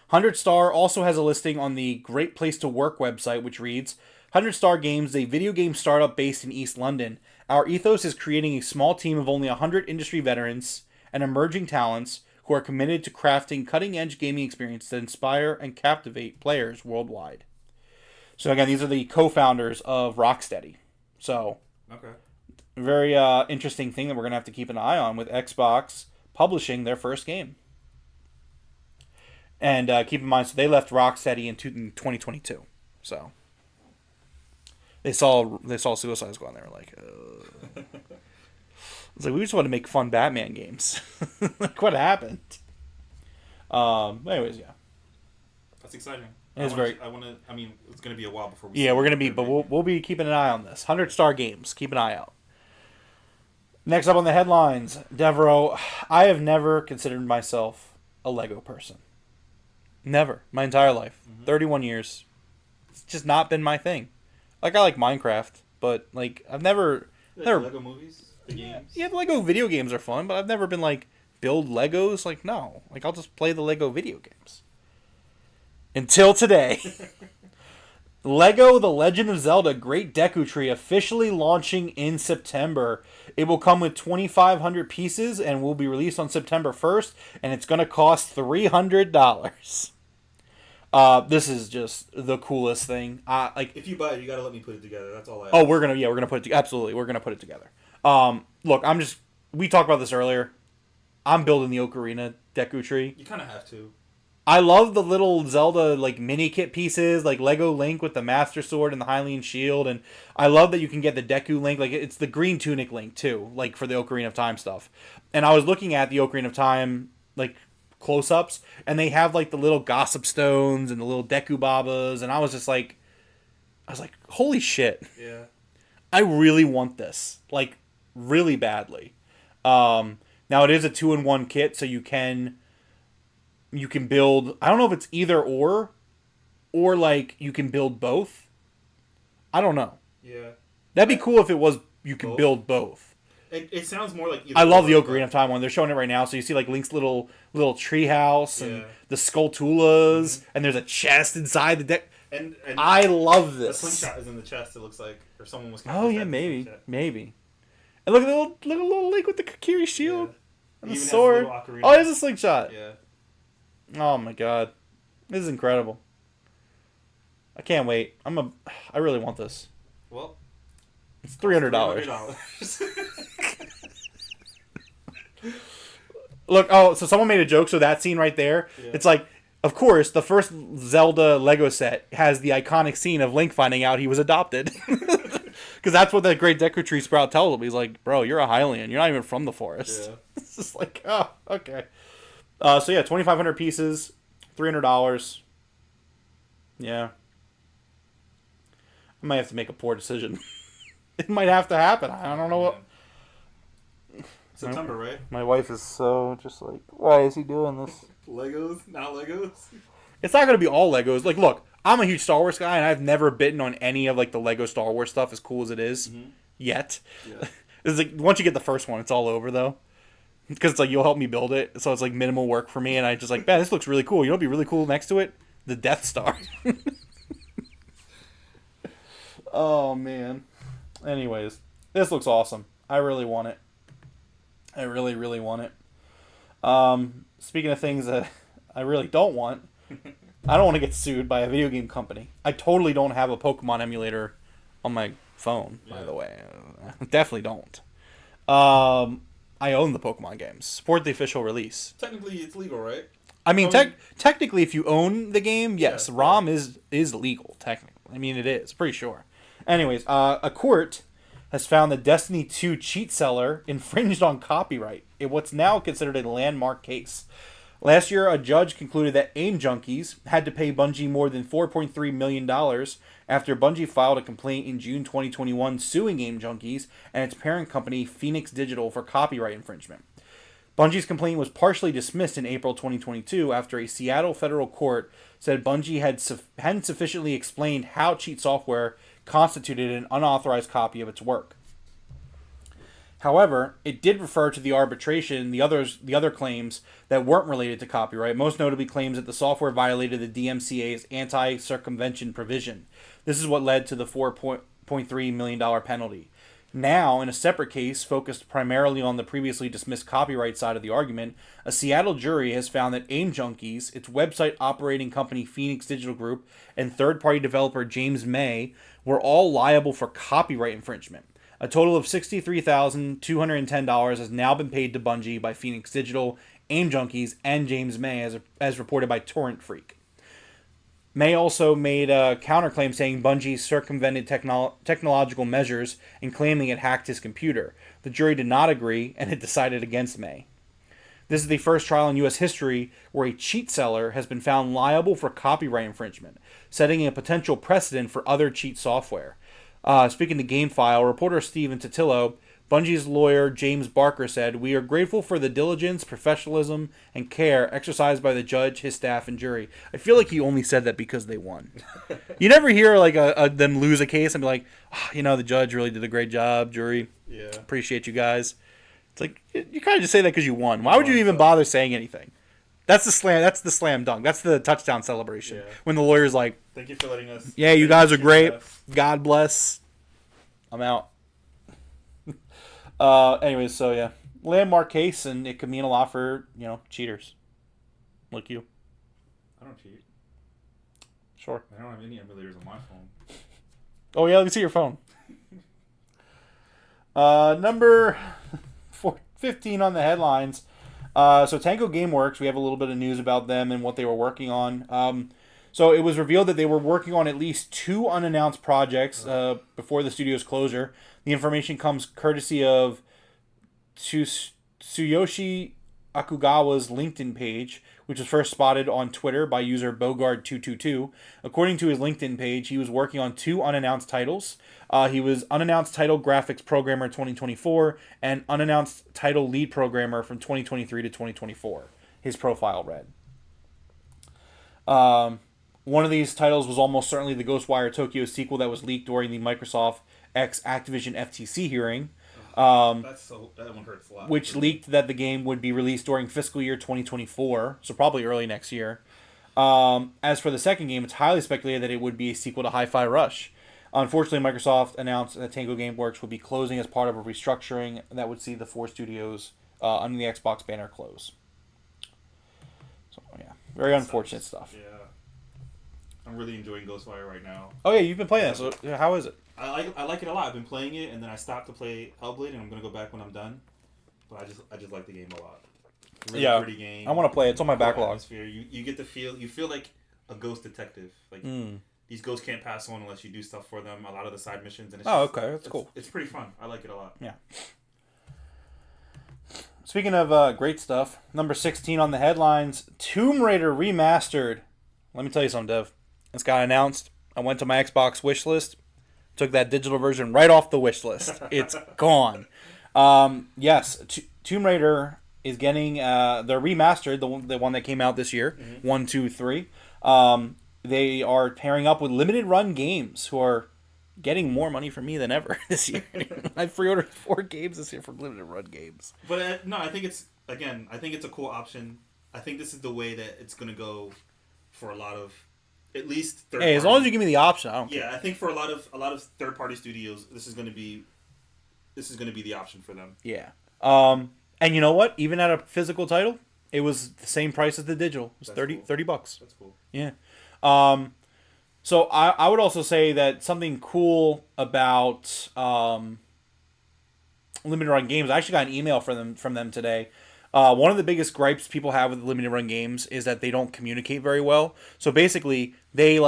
100 Star also has a listing on the Great Place to Work website, which reads, 100 Star Games is a video game startup based in East London. Our ethos is creating a small team of only 100 industry veterans and emerging talents who are committed to crafting cutting-edge gaming experiences that inspire and captivate players worldwide. So again, these are the co-founders of Rocksteady. So, okay. Very interesting thing that we're going to have to keep an eye on with Xbox publishing their first game. And keep in mind, so they left Rocksteady in 2022. So they saw Suicide Squad and they were like, it's like, we just want to make fun Batman games. Like, what happened? Anyways, yeah. That's exciting. It's going to be a while before we. Yeah, we're going to be, but we'll be keeping an eye on this. 100 Star Games. Keep an eye out. Next up on the headlines, Devro. I have never considered myself a Lego person. Never. My entire life. 31 years. It's just not been my thing. Like, I like Minecraft, but, like, I've never... Lego movies? The games? Yeah, the Lego video games are fun, but I've never been, like, build Legos. Like, no. Like, I'll just play the Lego video games. Until today. Lego The Legend of Zelda Great Deku Tree officially launching in September. It will come with 2,500 pieces and will be released on September 1st, and it's going to cost $300. This is just the coolest thing. If you buy it, you got to let me put it together. That's all I ask. Oh, we're going to put it together. Absolutely. We're going to put it together. Look, we talked about this earlier. I'm building the Ocarina Deku Tree. You kind of have to. I love the little Zelda like mini kit pieces, like Lego Link with the Master Sword and the Hylian Shield, and I love that you can get the Deku Link, like it's the green tunic Link too, like for the Ocarina of Time stuff. And I was looking at the Ocarina of Time like close-ups, and they have like the little Gossip Stones and the little Deku Babas, and I was like, holy shit! Yeah, I really want this, like really badly. Now it is a 2-in-1 kit, so you can build, I don't know if it's either or like you can build both. I don't know. Yeah. That'd be cool if it was you can build both. It sounds more like... I love the Ocarina of Time one. They're showing it right now, so you see like Link's little treehouse and the Skulltulas, and there's a chest inside the deck. And I love this. The slingshot is in the chest, it looks like. Or someone was... Oh yeah, maybe. And look at the little Link with the Kakiri shield. Yeah. And the sword. Oh, there's a slingshot. Yeah. Oh my god. This is incredible. I can't wait. I really want this. Well, it's $300. Look, so someone made a joke, so that scene right there, it's like, of course, the first Zelda Lego set has the iconic scene of Link finding out he was adopted. Because that's what that Great Deku Tree Sprout tells him. He's like, bro, you're a Hylian. You're not even from the forest. Yeah. It's just like, oh, okay. So yeah, 2,500 pieces, $300. Yeah. I might have to make a poor decision. It might have to happen. I don't know what. September, right? My wife is so just like, why is he doing this? Legos? Not Legos? It's not going to be all Legos. Like, look, I'm a huge Star Wars guy, and I've never bitten on any of like the Lego Star Wars stuff as cool as it is yet. Yeah. It's like, once you get the first one, it's all over, though. Because it's like, you'll help me build it, so it's like minimal work for me, and I just like, man, this looks really cool. You know what'd be really cool next to it? The Death Star. Oh, man. Anyways, this looks awesome. I really want it. I really, really want it. Speaking of things that I really don't want, I don't want to get sued by a video game company. I totally don't have a Pokemon emulator on my phone, by the way. Definitely don't. I own the Pokemon games. Support the official release. Technically, it's legal, right? I mean, technically, if you own the game, yes, ROM is legal, technically. I mean, it is. Pretty sure. Anyways, a court has found the Destiny 2 cheat seller infringed on copyright in what's now considered a landmark case. Last year, a judge concluded that AIM junkies had to pay Bungie more than $4.3 million after Bungie filed a complaint in June 2021 suing AIM junkies and its parent company Phoenix Digital for copyright infringement. Bungie's complaint was partially dismissed in April 2022 after a Seattle federal court said Bungie hadn't sufficiently explained how cheat software constituted an unauthorized copy of its work. However, it did refer to the arbitration, the other claims that weren't related to copyright, most notably claims that the software violated the DMCA's anti-circumvention provision. This is what led to the $4.3 million penalty. Now, in a separate case focused primarily on the previously dismissed copyright side of the argument, a Seattle jury has found that AIM Junkies, its website operating company Phoenix Digital Group, and third-party developer James May were all liable for copyright infringement. A total of $63,210 has now been paid to Bungie by Phoenix Digital, AIM Junkies, and James May, as reported by Torrent Freak. May also made a counterclaim saying Bungie circumvented technological measures and claiming it hacked his computer. The jury did not agree, and it decided against May. This is the first trial in U.S. history where a cheat seller has been found liable for copyright infringement, setting a potential precedent for other cheat software. Speaking to GameFile, reporter Steven Totillo, Bungie's lawyer James Barker said, "We are grateful for the diligence, professionalism, and care exercised by the judge, his staff, and jury." I feel like he only said that because they won. You never hear like them lose a case and be like, the judge really did a great job, jury. Yeah. Appreciate you guys. It's like, you kind of just say that because you won. Why would you even bother saying anything? That's the slam dunk. That's the touchdown celebration. Yeah. When the lawyer's like, "Thank you for letting us." Yeah, you guys are great. God bless. I'm out. Anyways, so yeah. Landmark case, and it could mean a lot for, cheaters. Like you. I don't cheat. Sure. I don't have any emulators on my phone. Oh yeah, let me see your phone. Number 15 on the headlines. So Tango Gameworks, we have a little bit of news about them and what they were working on. So it was revealed that they were working on at least 2 unannounced projects before the studio's closure. The information comes courtesy of Tsuyoshi Akugawa's LinkedIn page, which was first spotted on Twitter by user Bogard222. According to his LinkedIn page, he was working on 2 unannounced titles. He was unannounced title graphics programmer 2024 and unannounced title lead programmer from 2023 to 2024. His profile read. One of these titles was almost certainly the Ghostwire Tokyo sequel that was leaked during the Microsoft x Activision FTC hearing. That one hurts a lot. Which leaked that the game would be released during fiscal year 2024, so probably early next year. As for the second game, it's highly speculated that it would be a sequel to Hi-Fi Rush. Unfortunately, Microsoft announced that Tango Gameworks would be closing as part of a restructuring that would see the 4 studios under the Xbox banner close. So, yeah, very unfortunate stuff. Yeah. I'm really enjoying Ghostwire right now. Oh, yeah, you've been playing that, so how is it? I like it a lot. I've been playing it, and then I stopped to play Hellblade, and I'm going to go back when I'm done. But I just like the game a lot. Really pretty game. I want to play it. It's on my backlog. Atmosphere. You get the feel. You feel like a ghost detective. Like these ghosts can't pass on unless you do stuff for them. A lot of the side missions. And it's okay, that's cool. It's pretty fun. I like it a lot. Yeah. Speaking of great stuff, number 16 on the headlines: Tomb Raider Remastered. Let me tell you something, Dev. This got announced. I went to my Xbox wish list. Took that digital version right off the wish list. It's gone. Yes, Tomb Raider is getting they're remastered, the one that came out this year, 1, 2, 3. They are pairing up with limited run games, who are getting more money from me than ever this year. I pre-ordered 4 games this year from limited run games. But no, I think it's a cool option. I think this is the way that it's gonna go for a lot of, at least third as long as you give me the option, I don't care. Yeah, I think for a lot of third party studios, this is gonna be the option for them. Yeah. And you know what? Even at a physical title, it was the same price as the digital. It was $30. That's cool. Yeah. So I would also say that something cool about limited run games. I actually got an email from them today. One of the biggest gripes people have with limited run games is that they don't communicate very well. So basically, they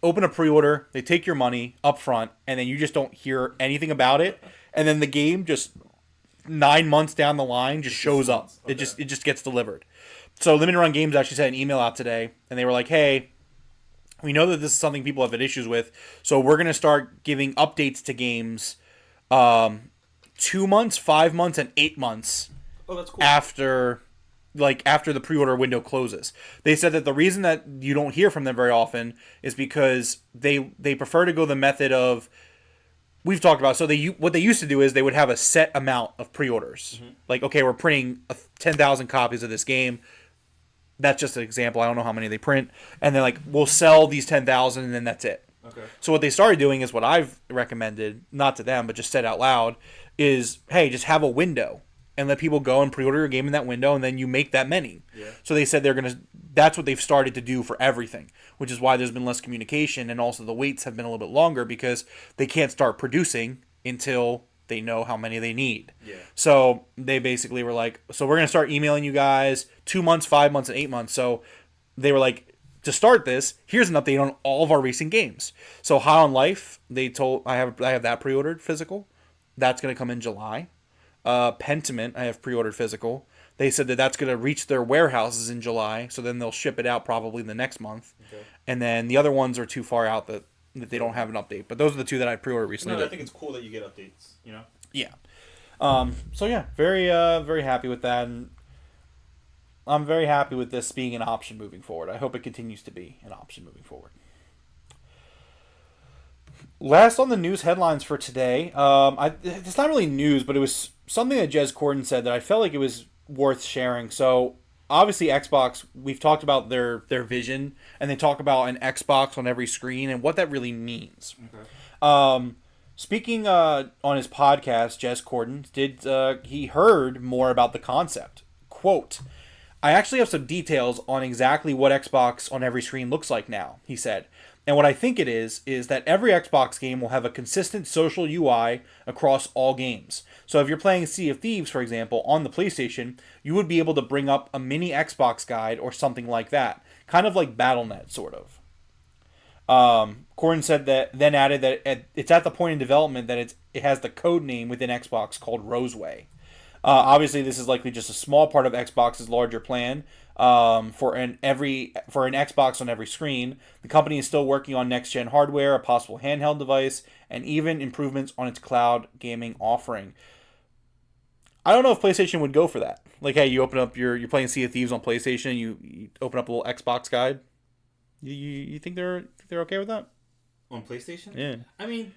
open a pre-order, they take your money up front, and then you just don't hear anything about it. And then the game just 9 months down the line just shows up. Okay. It just gets delivered. So Limited Run Games actually sent an email out today, and they were like, "Hey, we know that this is something people have had issues with, so we're going to start giving updates to games 2 months, 5 months, and 8 months that's cool. after the pre-order window closes." They said that the reason that you don't hear from them very often is because they prefer to go the method of, we've talked about. So what they used to do is they would have a set amount of pre-orders. Mm-hmm. Like, okay, we're printing 10,000 copies of this game. That's just an example. I don't know how many they print. And they're like, we'll sell these 10,000 and then that's it. Okay. So what they started doing is what I've recommended, not to them, but just said out loud, is, hey, just have a window and let people go and pre-order your game in that window, and then you make that many. Yeah. So they said that's what they've started to do for everything, which is why there's been less communication, and also the waits have been a little bit longer because they can't start producing until they know how many they need. Yeah. So they basically were like, so we're going to start emailing you guys 2 months, 5 months, and 8 months. So they were like, to start this, here's an update on all of our recent games. So High on Life, they told I have that pre-ordered physical. That's going to come in July. Pentiment, I have pre-ordered physical. They said that that's going to reach their warehouses in July, so then they'll ship it out probably the next month. Okay. And then the other ones are too far out that they don't have an update. But those are the two that I pre-ordered recently. No, I think it's cool that you get updates, you know? Yeah. So yeah, very very happy with that, and I'm very happy with this being an option moving forward. I hope it continues to be an option moving forward. Last on the news headlines for today, it's not really news, but it was something that Jez Corden said that I felt like it was worth sharing. So obviously Xbox, we've talked about their vision, and they talk about an Xbox on every screen and what that really means. Okay. Speaking on his podcast, Jez Corden he heard more about the concept. Quote, "I actually have some details on exactly what Xbox on every screen looks like now," he said. "And what I think it is that every Xbox game will have a consistent social UI across all games. So if you're playing Sea of Thieves, for example, on the PlayStation, you would be able to bring up a mini Xbox guide or something like that. Kind of like Battle.net, sort of." Corden said that, then added that it's at the point in development that it has the code name within Xbox called Roseway. Obviously, this is likely just a small part of Xbox's larger plan for an Xbox on every screen. The company is still working on next-gen hardware, a possible handheld device, and even improvements on its cloud gaming offering. I don't know if PlayStation would go for that. Like, hey, you open up you're playing Sea of Thieves on PlayStation, and you open up a little Xbox guide. You think they're okay with that? On PlayStation? Yeah. I mean,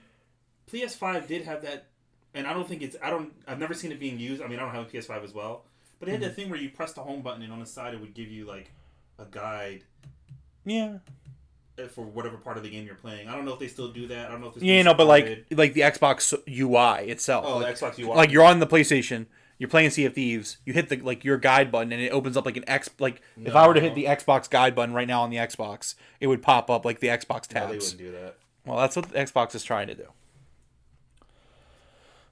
PS5 did have that, and I've never seen it being used. I mean, I don't have a PS5 as well. But it had that thing where you press the home button and on the side it would give you like a guide. Yeah. For whatever part of the game you're playing. I don't know if they still do that. I don't know if it's but like the Xbox UI itself. Oh, like, the Xbox UI. Like you're on the PlayStation, you're playing Sea of Thieves, you hit your guide button and it opens up like if I were to hit the Xbox guide button right now on the Xbox, it would pop up like the Xbox tabs. No, they wouldn't do that. Well, that's what the Xbox is trying to do.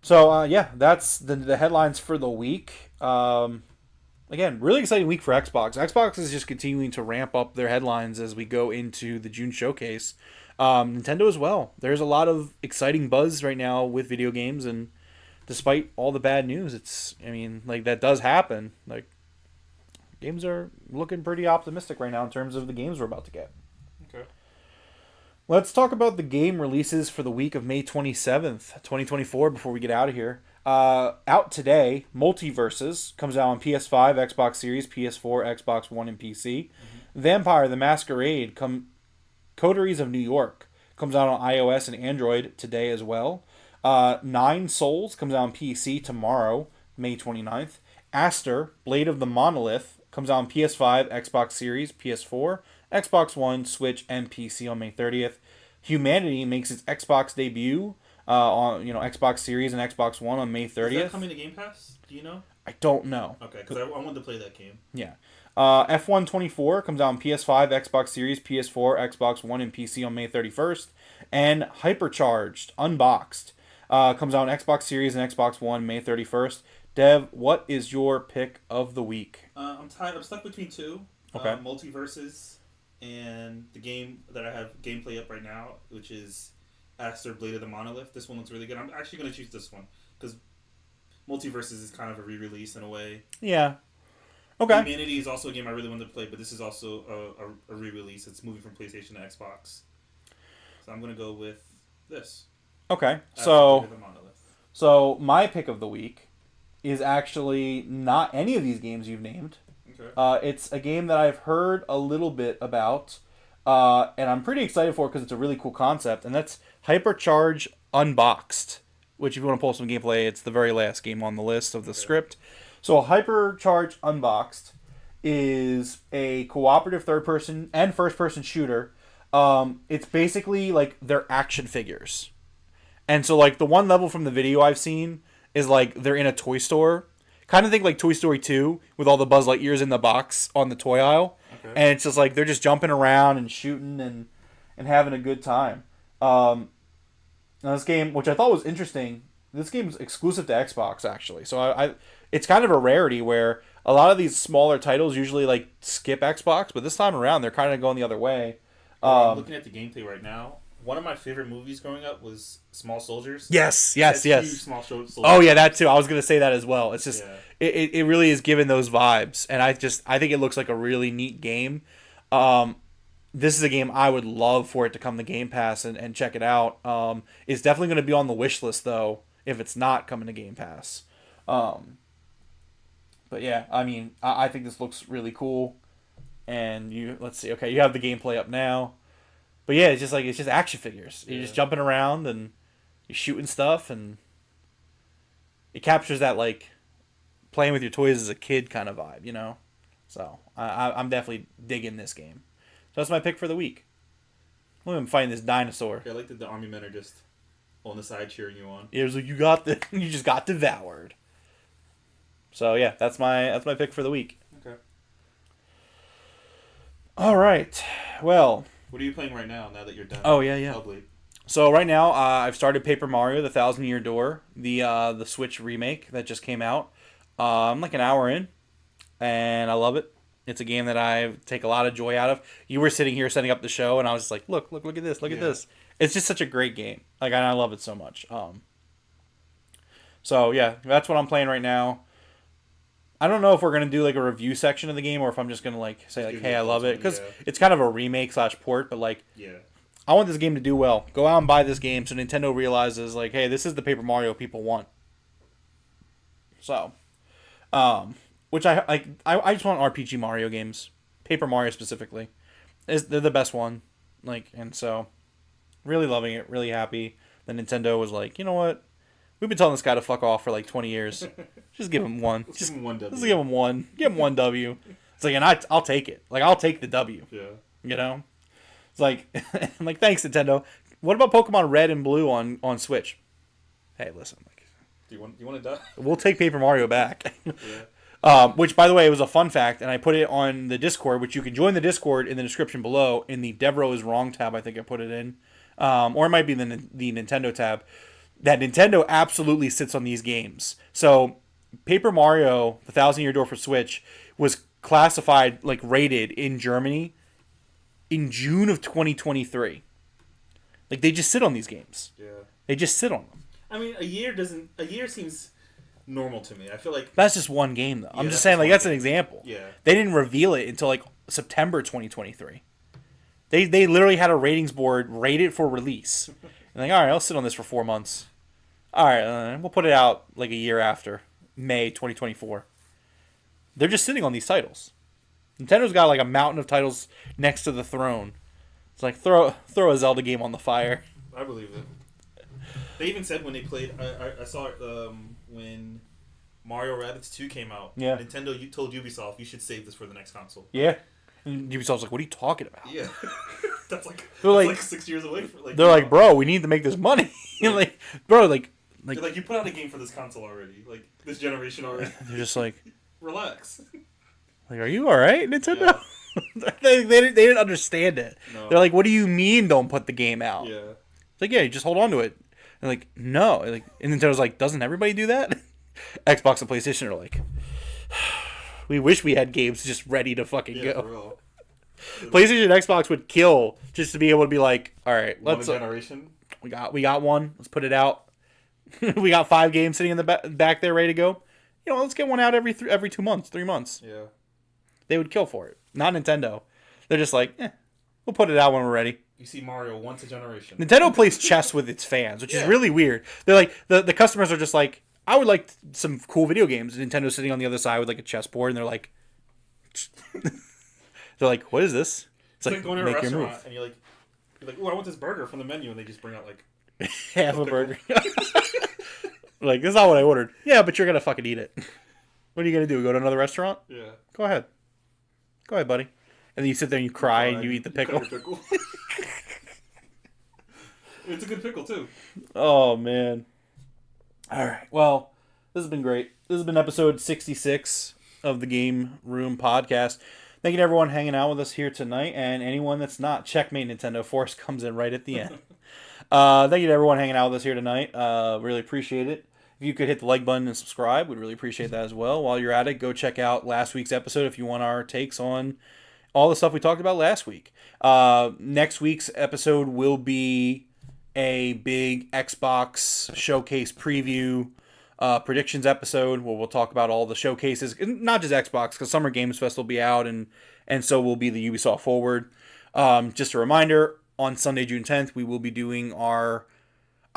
So, yeah, that's the headlines for the week. Again, really exciting week for Xbox. Xbox is just continuing to ramp up their headlines as we go into the June showcase. Nintendo as well. There's a lot of exciting buzz right now with video games, and despite all the bad news, that does happen. Like, games are looking pretty optimistic right now in terms of the games we're about to get. Okay. Let's talk about the game releases for the week of May 27th, 2024, before we get out of here. Out today, Multiverses comes out on PS5, Xbox Series, PS4, Xbox One, and PC. Mm-hmm. Vampire the Masquerade, Coteries of New York, comes out on iOS and Android today as well. Nine Souls comes out on PC tomorrow, May 29th. Aster, Blade of the Monolith, comes out on PS5, Xbox Series, PS4, Xbox One, Switch, and PC on May 30th. Humanity makes its Xbox debut on Xbox Series and Xbox One on May 30th. Is that coming to Game Pass? Do you know? I don't know. Okay, because I wanted to play that game. Yeah. F1 24 comes out on PS5, Xbox Series, PS4, Xbox One, and PC on May 31st. And Hypercharged, Unboxed, comes out on Xbox Series and Xbox One May 31st. Dev, what is your pick of the week? I'm stuck between two. Okay. Multiverses and the game that I have gameplay up right now, which is Aster Blade of the Monolith. This one looks really good. I'm actually going to choose this one because Multiverses is kind of a re-release in a way. Yeah. Okay. Humanity is also a game I really wanted to play, but this is also a re-release. It's moving from PlayStation to Xbox. So I'm gonna go with this. Okay. So My pick of the week is actually not any of these games you've named. Okay. It's a game that I've heard a little bit about, and I'm pretty excited for it because it's a really cool concept, and that's Hypercharge Unboxed, which if you want to pull some gameplay, it's the very last game on the list of the script. So Hypercharge Unboxed is a cooperative third-person and first-person shooter. It's basically like they're action figures. And so like the one level from the video I've seen is like they're in a toy store. Kind of think like Toy Story 2 with all the Buzz Lightyears in the box on the toy aisle. Okay. And it's just like they're just jumping around and shooting and having a good time. Now this game, which I thought was interesting, this game's exclusive to Xbox actually. So I it's kind of a rarity where a lot of these smaller titles usually like skip Xbox, but this time around they're kind of going the other way. I'm looking at the gameplay right now. One of my favorite movies growing up was Small Soldiers. Yes. Huge Small Soldiers. Oh yeah, that too. I was gonna say that as well. It's just it really is giving those vibes, and I think it looks like a really neat game. This is a game I would love for it to come to Game Pass and check it out. It's definitely going to be on the wish list though if it's not coming to Game Pass. But yeah, I mean, I think this looks really cool. And let's see. Okay, you have the gameplay up now. But yeah, it's just action figures. You're just jumping around and you're shooting stuff, and it captures that like playing with your toys as a kid kind of vibe, you know. So I'm definitely digging this game. So that's my pick for the week. Look at him fighting this dinosaur. Yeah, I like that the army men are just on the side cheering you on. It was like you just got devoured. So yeah, that's my pick for the week. Okay. All right. Well. What are you playing right now that you're done? Oh, yeah. Hellblade. So right now, I've started Paper Mario: The Thousand Year Door, the Switch remake that just came out. I'm like an hour in, and I love it. It's a game that I take a lot of joy out of. You were sitting here setting up the show, and I was just like, look at this, look at this. It's just such a great game. Like, I love it so much. So yeah, that's what I'm playing right now. I don't know if we're gonna do like a review section of the game or if I'm just gonna like say like, hey, I love it, because it's kind of a remake / port, but like, I want this game to do well. Go out and buy this game so Nintendo realizes like, hey, this is the Paper Mario people want. So, which I just want RPG Mario games, Paper Mario specifically, they're the best one. Like, and so, really loving it, really happy that Nintendo was like, you know what, we've been telling this guy to fuck off for like 20 years. Just give him one. Give him one W. Let's give him one. Give him one W. It's like, and I'll take it. Like, I'll take the W. Yeah. You know? It's like, I'm like, thanks, Nintendo. What about Pokemon Red and Blue on Switch? Hey, listen. Like, do you want to die? We'll take Paper Mario back. Which, by the way, was a fun fact, and I put it on the Discord, which you can join the Discord in the description below. In the Devro is Wrong tab, I think I put it in. Or it might be the Nintendo tab. That Nintendo absolutely sits on these games. So, Paper Mario: The Thousand Year Door for Switch was classified, like rated in Germany in June of 2023. Like, they just sit on these games. Yeah. They just sit on them. I mean, a year seems normal to me. I feel like that's just one game though. I'm just saying, like, that's an example. Yeah. They didn't reveal it until like September 2023. They literally had a ratings board rate it for release. And like, all right, I'll sit on this for 4 months. All right, we'll put it out like a year after, May 2024. They're just sitting on these titles. Nintendo's got like a mountain of titles next to the throne. It's like throw a Zelda game on the fire. I believe it. They even said when they played, I saw it when Mario Rabbids 2 came out. Yeah. Nintendo told Ubisoft, you should save this for the next console. Yeah. And Ubisoft's like, what are you talking about? Yeah. that's like 6 years away. They're like, bro, we need to make this money. like, bro, like they're like, you put out a game for this console already, like this generation already. They're just like, relax. Like, are you all right, Nintendo? Yeah. they didn't understand it. No. They're like, what do you mean don't put the game out? Yeah. It's like, yeah, you just hold on to it. And like, no. And Nintendo's like, doesn't everybody do that? Xbox and PlayStation are like, we wish we had games just ready to fucking go. For real. PlayStation and Xbox would kill just to be able to be like, all right, let's generation. We got one. Let's put it out. We got 5 games sitting in the back there ready to go. You know, let's get one out every 2 months, 3 months. Yeah. they would kill for it. Not Nintendo. They're just like, we'll put it out when we're ready. You see Mario once a generation. Nintendo plays chess with its fans, which is really weird. They're like, the customers are just like, I would like some cool video games. Nintendo's sitting on the other side with like a chessboard, and they're like, what is this? It's like going to a restaurant and you're like, oh, I want this burger from the menu, and they just bring out like half a burger. Like, this is not what I ordered. Yeah, but you're gonna fucking eat it. What are you gonna do? Go to another restaurant? Yeah. Go ahead, buddy. And then you sit there and you cry and you eat the pickle. It's a good pickle too. Oh man. All right. Well, this has been great. This has been episode 66 of the Game Room Podcast. Thank you to everyone hanging out with us here tonight, and anyone that's not. Checkmate Nintendo. Force comes in right at the end. Thank you to everyone hanging out with us here tonight. Really appreciate it. If you could hit the like button and subscribe, we'd really appreciate that as well. While you're at it, go check out last week's episode if you want our takes on all the stuff we talked about last week. Next week's episode will be a big Xbox showcase preview predictions episode where we'll talk about all the showcases, not just Xbox, because Summer Games Fest will be out, and so will be the Ubisoft Forward. Just a reminder, on Sunday, June 10th, we will be doing our...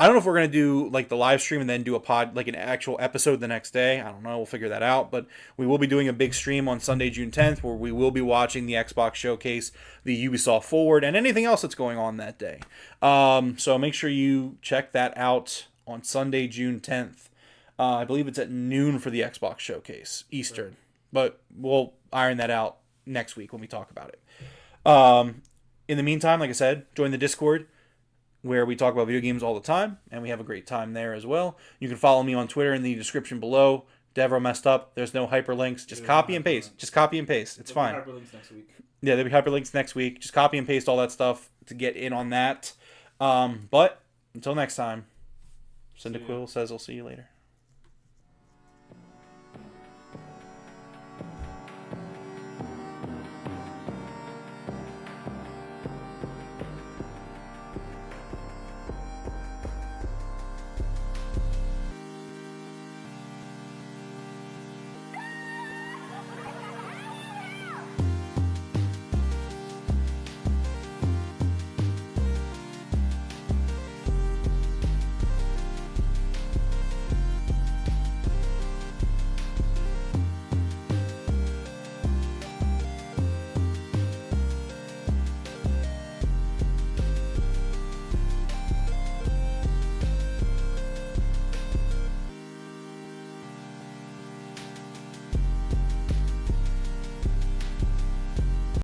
I don't know if we're going to do like the live stream and then do a pod, like an actual episode the next day. I don't know. We'll figure that out. But we will be doing a big stream on Sunday, June 10th, where we will be watching the Xbox Showcase, the Ubisoft Forward, and anything else that's going on that day. So make sure you check that out on Sunday, June 10th. I believe it's at noon for the Xbox Showcase, Eastern. Right. But we'll iron that out next week when we talk about it. In the meantime, like I said, join the Discord, where we talk about video games all the time, and we have a great time there as well. You can follow me on Twitter in the description below. Devro messed up. There's no hyperlinks. Just copy and paste. Just copy and paste. It's fine. There'll be hyperlinks next week. Yeah, there'll be hyperlinks next week. Just copy and paste all that stuff to get in on that. But until next time, Cyndaquil says I'll see you later.